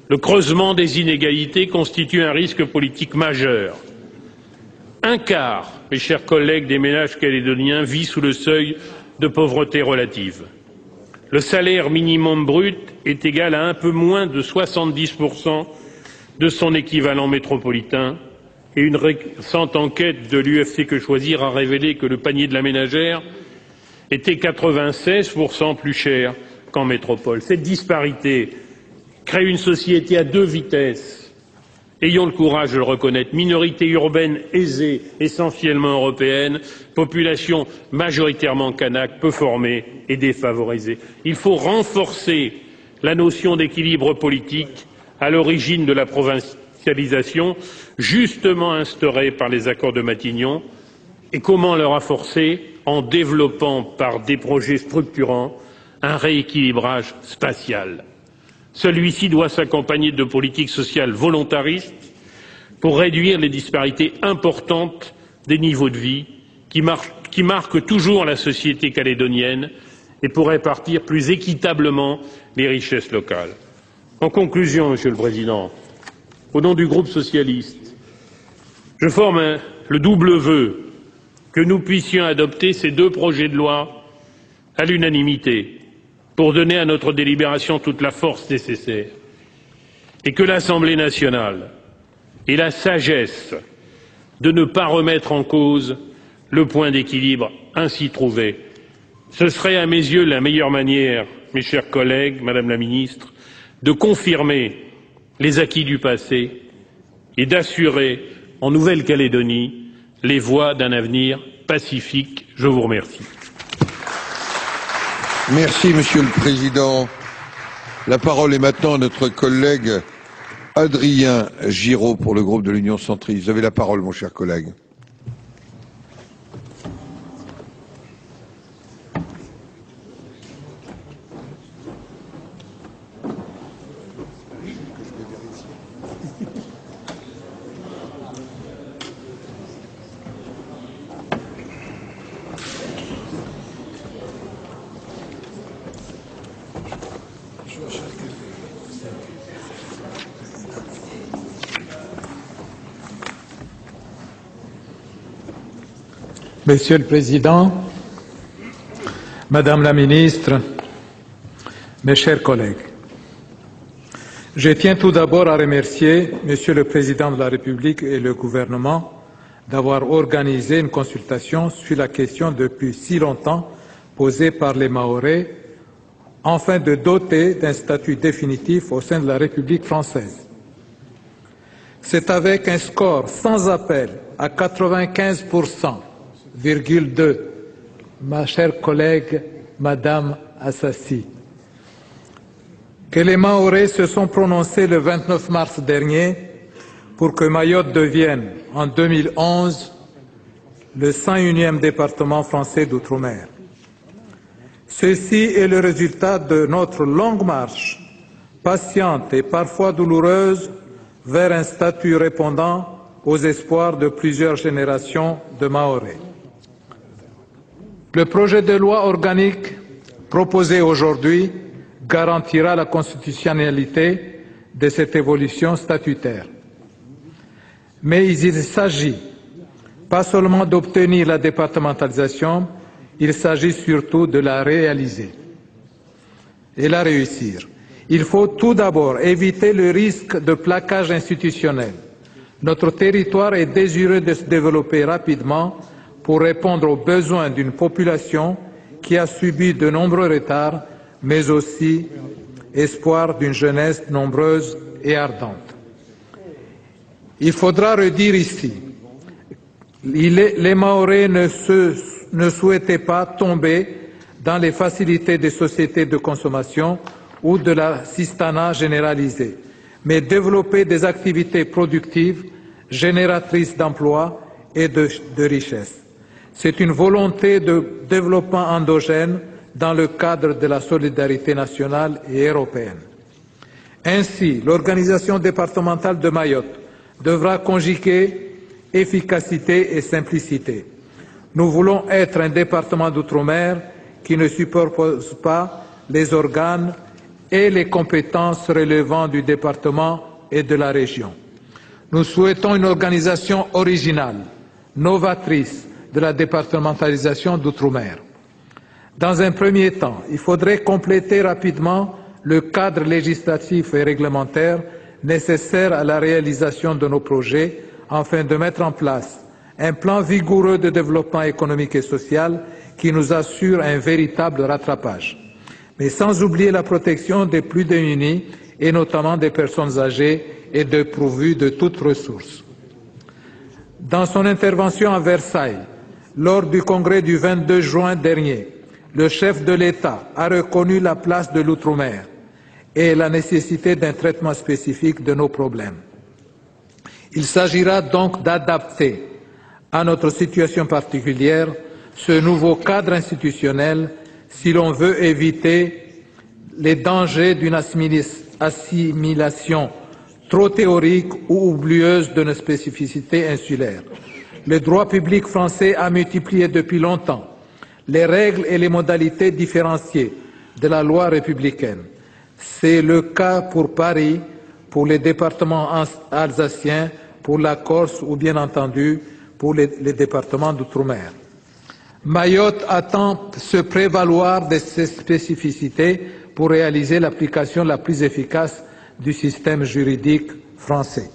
Le creusement des inégalités constitue un risque politique majeur. Un quart, mes chers collègues, des ménages calédoniens vit sous le seuil de pauvreté relative. Le salaire minimum brut est égal à un peu moins de 70% de son équivalent métropolitain et une récente enquête de l'UFC Que Choisir a révélé que le panier de la ménagère était 96% plus cher qu'en métropole. Cette disparité crée une société à 2 vitesses. Ayons le courage de le reconnaître. Minorité urbaine aisée, essentiellement européenne, population majoritairement kanak, peu formée et défavorisée. Il faut renforcer la notion d'équilibre politique à l'origine de la provincialisation, justement instaurée par les accords de Matignon. Et comment le renforcer? En développant par des projets structurants un rééquilibrage spatial. Celui-ci doit s'accompagner de politiques sociales volontaristes pour réduire les disparités importantes des niveaux de vie qui marquent toujours la société calédonienne et pour répartir plus équitablement les richesses locales. En conclusion, Monsieur le Président, au nom du groupe socialiste, je forme le double vœu que nous puissions adopter ces 2 projets de loi à l'unanimité pour donner à notre délibération toute la force nécessaire, et que l'Assemblée nationale ait la sagesse de ne pas remettre en cause le point d'équilibre ainsi trouvé. Ce serait à mes yeux la meilleure manière, mes chers collègues, Madame la Ministre, de confirmer les acquis du passé et d'assurer en Nouvelle-Calédonie les voies d'un avenir pacifique. Je vous remercie. Merci, Monsieur le Président. La parole est maintenant à notre collègue Adrien Giraud pour le groupe de l'Union centriste. Vous avez la parole, mon cher collègue. Monsieur le Président, Madame la Ministre, mes chers collègues, je tiens tout d'abord à remercier Monsieur le Président de la République et le gouvernement d'avoir organisé une consultation sur la question depuis si longtemps posée par les Mahorais, afin de doter d'un statut définitif au sein de la République française. C'est avec un score sans appel à 95,2, ma chère collègue Madame Assassi, que les Mahorais se sont prononcés le 29 mars dernier pour que Mayotte devienne, en 2011, le 101e département français d'outre-mer. Ceci est le résultat de notre longue marche, patiente et parfois douloureuse, vers un statut répondant aux espoirs de plusieurs générations de Mahorais. Le projet de loi organique proposé aujourd'hui garantira la constitutionnalité de cette évolution statutaire. Mais il s'agit pas seulement d'obtenir la départementalisation, il s'agit surtout de la réaliser et la réussir. Il faut tout d'abord éviter le risque de plaquage institutionnel. Notre territoire est désireux de se développer rapidement pour répondre aux besoins d'une population qui a subi de nombreux retards, mais aussi espoir d'une jeunesse nombreuse et ardente. Il faudra redire ici, les Mahorais ne souhaitaient pas tomber dans les facilités des sociétés de consommation ou de l'assistanat généralisé, mais développer des activités productives, génératrices d'emplois et de richesses. C'est une volonté de développement endogène dans le cadre de la solidarité nationale et européenne. Ainsi, l'organisation départementale de Mayotte devra conjuguer efficacité et simplicité. Nous voulons être un département d'outre-mer qui ne superpose pas les organes et les compétences relevant du département et de la région. Nous souhaitons une organisation originale, novatrice de la départementalisation d'outre-mer. Dans un premier temps, il faudrait compléter rapidement le cadre législatif et réglementaire nécessaire à la réalisation de nos projets afin de mettre en place un plan vigoureux de développement économique et social qui nous assure un véritable rattrapage, mais sans oublier la protection des plus démunis et notamment des personnes âgées et dépourvues de toute ressource. Dans son intervention à Versailles, lors du congrès du 22 juin dernier, le chef de l'État a reconnu la place de l'outre-mer et la nécessité d'un traitement spécifique de nos problèmes. Il s'agira donc d'adapter à notre situation particulière ce nouveau cadre institutionnel si l'on veut éviter les dangers d'une assimilation trop théorique ou oublieuse de nos spécificités insulaires. Le droit public français a multiplié depuis longtemps les règles et les modalités différenciées de la loi républicaine. C'est le cas pour Paris, pour les départements alsaciens, pour la Corse ou bien entendu pour les départements d'outre-mer. Mayotte attend se prévaloir de ces spécificités pour réaliser l'application la plus efficace du système juridique français.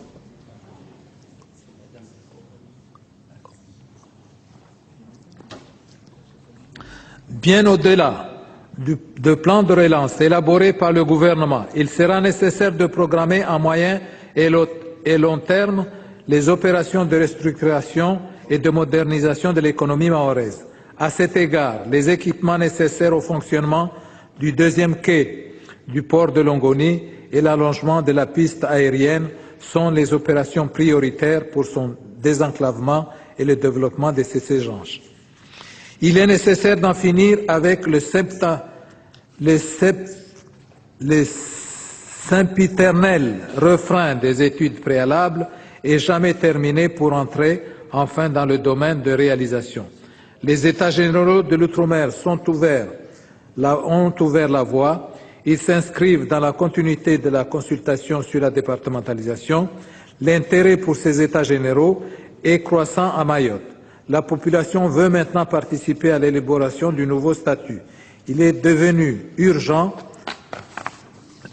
Bien au-delà du plan de relance élaboré par le gouvernement, il sera nécessaire de programmer à moyen et long terme les opérations de restructuration et de modernisation de l'économie mahoraise. À cet égard, les équipements nécessaires au fonctionnement du deuxième quai du port de Longoni et l'allongement de la piste aérienne sont les opérations prioritaires pour son désenclavement et le développement de ces échanges. Il est nécessaire d'en finir avec le sempiternel refrain des études préalables et jamais terminé pour entrer enfin dans le domaine de réalisation. Les États généraux de l'outre-mer ont ouvert la voie. Ils s'inscrivent dans la continuité de la consultation sur la départementalisation. L'intérêt pour ces États généraux est croissant à Mayotte. La population veut maintenant participer à l'élaboration du nouveau statut. Il est devenu urgent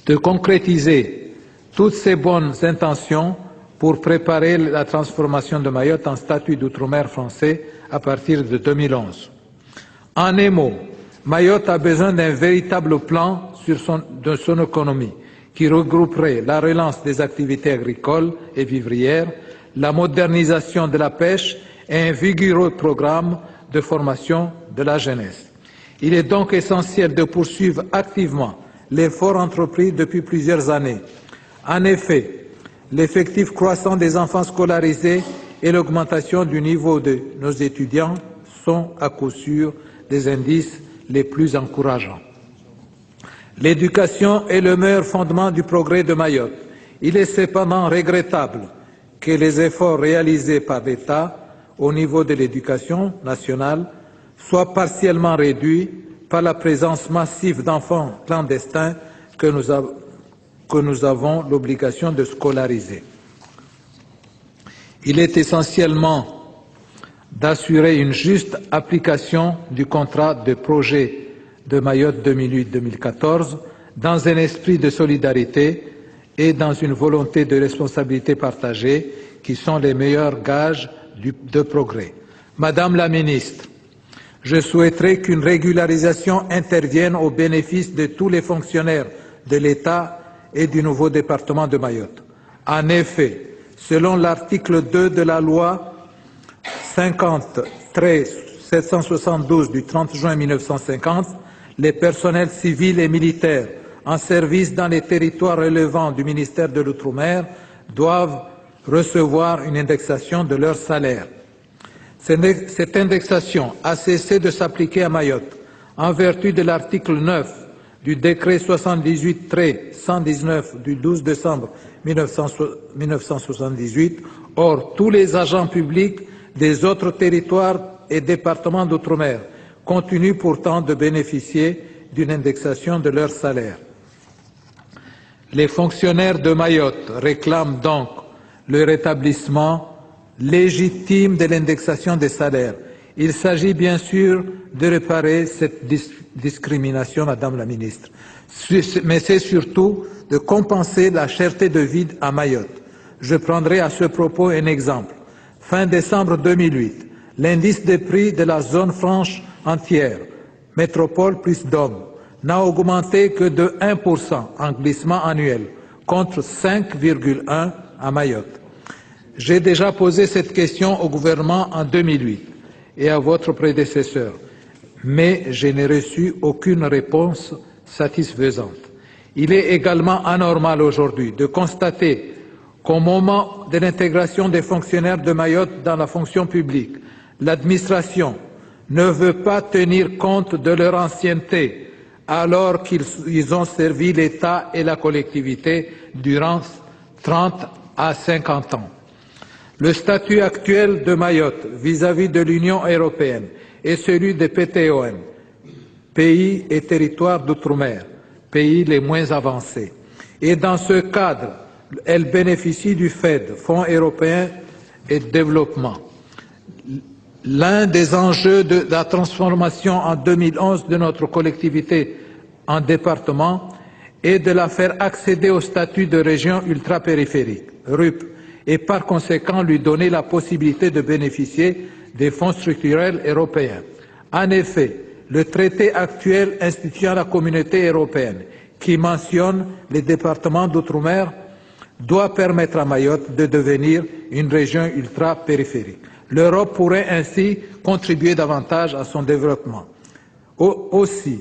de concrétiser toutes ces bonnes intentions pour préparer la transformation de Mayotte en statut d'outre-mer français à partir de 2011. En un mot, Mayotte a besoin d'un véritable plan de son économie qui regrouperait la relance des activités agricoles et vivrières, la modernisation de la pêche et un vigoureux programme de formation de la jeunesse. Il est donc essentiel de poursuivre activement l'effort entrepris depuis plusieurs années. En effet, l'effectif croissant des enfants scolarisés et l'augmentation du niveau de nos étudiants sont à coup sûr des indices les plus encourageants. L'éducation est le meilleur fondement du progrès de Mayotte. Il est cependant regrettable que les efforts réalisés par l'État au niveau de l'éducation nationale soient partiellement réduits par la présence massive d'enfants clandestins que nous avons l'obligation de scolariser. Il est essentiellement d'assurer une juste application du contrat de projet de Mayotte 2008-2014 dans un esprit de solidarité et dans une volonté de responsabilité partagée qui sont les meilleurs gages de progrès. Madame la ministre, je souhaiterais qu'une régularisation intervienne au bénéfice de tous les fonctionnaires de l'État et du nouveau département de Mayotte. En effet, selon l'article 2 de la loi 50-772 du 30 juin 1950, les personnels civils et militaires en service dans les territoires relevant du ministère de l'Outre-mer doivent recevoir une indexation de leur salaire. Cette indexation a cessé de s'appliquer à Mayotte en vertu de l'article 9 du décret 78-119 du 12 décembre 1978. Or, tous les agents publics des autres territoires et départements d'outre-mer continuent pourtant de bénéficier d'une indexation de leur salaire. Les fonctionnaires de Mayotte réclament donc le rétablissement légitime de l'indexation des salaires. Il s'agit bien sûr de réparer cette discrimination, Madame la Ministre, mais c'est surtout de compenser la cherté de vie à Mayotte. Je prendrai à ce propos un exemple. Fin décembre 2008, l'indice des prix de la zone franche entière, métropole plus DOM, n'a augmenté que de 1% en glissement annuel, contre 5,1% à Mayotte. J'ai déjà posé cette question au gouvernement en 2008 et à votre prédécesseur, mais je n'ai reçu aucune réponse satisfaisante. Il est également anormal aujourd'hui de constater qu'au moment de l'intégration des fonctionnaires de Mayotte dans la fonction publique, l'administration ne veut pas tenir compte de leur ancienneté alors qu'ils ont servi l'État et la collectivité durant 30 à 50 ans. Le statut actuel de Mayotte vis-à-vis de l'Union européenne est celui des PTOM, pays et territoires d'outre-mer, pays les moins avancés. Et dans ce cadre, elle bénéficie du FED, Fonds européen et de développement. L'un des enjeux de la transformation en 2011 de notre collectivité en département est de la faire accéder au statut de région ultrapériphérique, RUP, et par conséquent lui donner la possibilité de bénéficier des fonds structurels européens. En effet, le traité actuel instituant la communauté européenne, qui mentionne les départements d'outre-mer, doit permettre à Mayotte de devenir une région ultrapériphérique. L'Europe pourrait ainsi contribuer davantage à son développement. Aussi,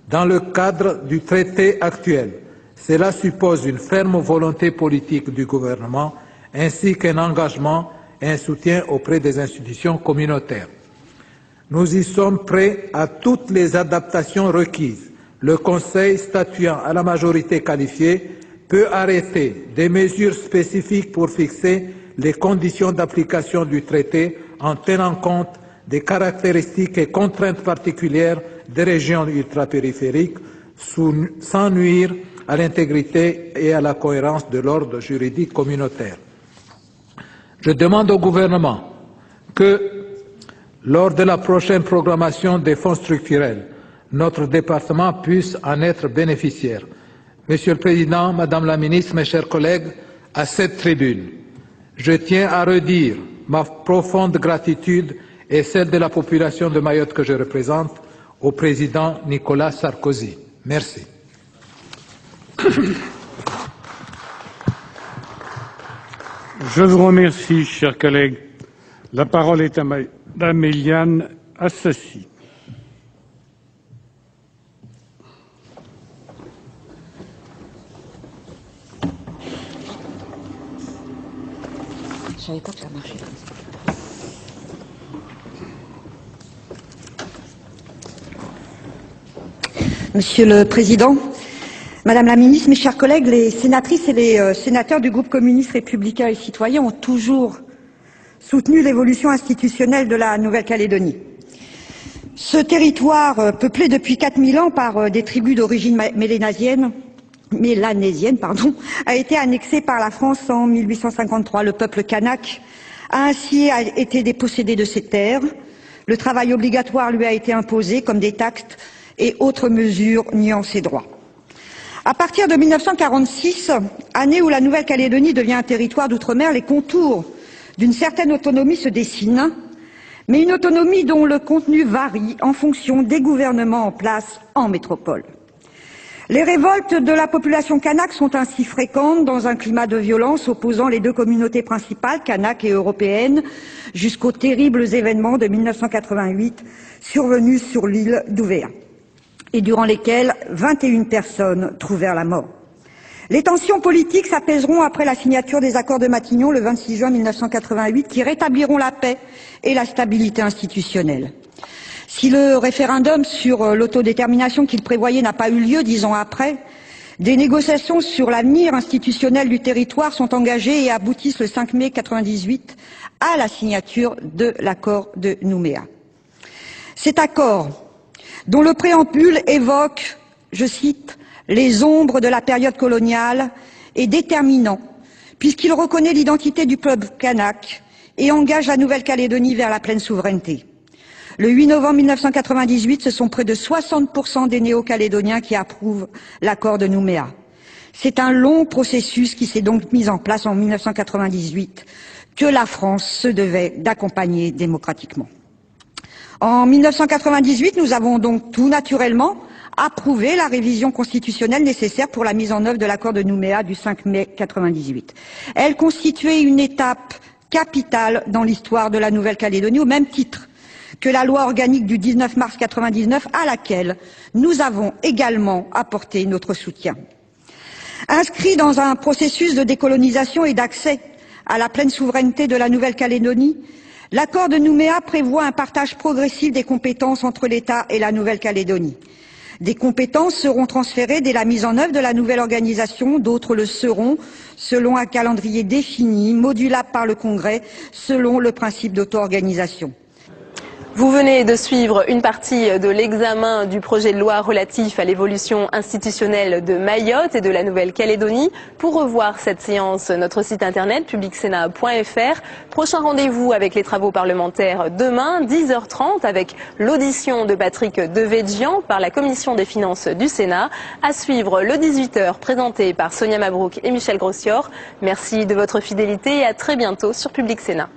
dans le cadre du traité actuel, cela suppose une ferme volonté politique du gouvernement ainsi qu'un engagement et un soutien auprès des institutions communautaires. Nous y sommes prêts à toutes les adaptations requises. Le Conseil, statuant à la majorité qualifiée, peut arrêter des mesures spécifiques pour fixer les conditions d'application du traité en tenant compte des caractéristiques et contraintes particulières des régions ultrapériphériques sans nuire à l'intégrité et à la cohérence de l'ordre juridique communautaire. Je demande au gouvernement que, lors de la prochaine programmation des fonds structurels, notre département puisse en être bénéficiaire. Monsieur le Président, Madame la Ministre, mes chers collègues, à cette tribune, je tiens à redire ma profonde gratitude et celle de la population de Mayotte que je représente au président Nicolas Sarkozy. Merci. Je vous remercie, chers collègues. La parole est à Madame Éliane Assassi. Je ne savais pas que ça marchait comme ça. Monsieur le Président, Madame la Ministre, mes chers collègues, les sénatrices et les sénateurs du groupe communiste républicain et citoyen ont toujours soutenu l'évolution institutionnelle de la Nouvelle-Calédonie. Ce territoire, peuplé depuis 4000 ans par des tribus d'origine mélanésienne, a été annexé par la France en 1853. Le peuple kanak a ainsi été dépossédé de ses terres. Le travail obligatoire lui a été imposé comme des taxes et autres mesures niant ses droits. À partir de 1946, année où la Nouvelle-Calédonie devient un territoire d'outre-mer, les contours d'une certaine autonomie se dessinent, mais une autonomie dont le contenu varie en fonction des gouvernements en place en métropole. Les révoltes de la population kanak sont ainsi fréquentes dans un climat de violence opposant les deux communautés principales, kanak et européennes, jusqu'aux terribles événements de 1988 survenus sur l'île d'Ouvéa, et durant lesquels 21 personnes trouvèrent la mort. Les tensions politiques s'apaiseront après la signature des accords de Matignon le 26 juin 1988 qui rétabliront la paix et la stabilité institutionnelle. Si le référendum sur l'autodétermination qu'il prévoyait n'a pas eu lieu 10 ans après, des négociations sur l'avenir institutionnel du territoire sont engagées et aboutissent le 5 mai 1998 à la signature de l'accord de Nouméa. Cet accord, dont le préambule évoque, je cite, « les ombres de la période coloniale », est déterminant, puisqu'il reconnaît l'identité du peuple kanak et engage la Nouvelle-Calédonie vers la pleine souveraineté. Le 8 novembre 1998, ce sont près de 60% des Néo-Calédoniens qui approuvent l'accord de Nouméa. C'est un long processus qui s'est donc mis en place en 1998, que la France se devait d'accompagner démocratiquement. En 1998, nous avons donc tout naturellement approuvé la révision constitutionnelle nécessaire pour la mise en œuvre de l'accord de Nouméa du 5 mai 1998. Elle constituait une étape capitale dans l'histoire de la Nouvelle-Calédonie, au même titre que la loi organique du 19 mars 1999, à laquelle nous avons également apporté notre soutien. Inscrit dans un processus de décolonisation et d'accès à la pleine souveraineté de la Nouvelle-Calédonie, l'accord de Nouméa prévoit un partage progressif des compétences entre l'État et la Nouvelle-Calédonie. Des compétences seront transférées dès la mise en œuvre de la nouvelle organisation, d'autres le seront selon un calendrier défini, modulable par le Congrès, selon le principe d'auto-organisation. Vous venez de suivre une partie de l'examen du projet de loi relatif à l'évolution institutionnelle de Mayotte et de la Nouvelle-Calédonie. Pour revoir cette séance, notre site internet publicsena.fr. Prochain rendez-vous avec les travaux parlementaires demain, 10h30, avec l'audition de Patrick Devedjian par la Commission des finances du Sénat. À suivre le 18h, présenté par Sonia Mabrouk et Michel Grossior. Merci de votre fidélité et à très bientôt sur Public Sénat.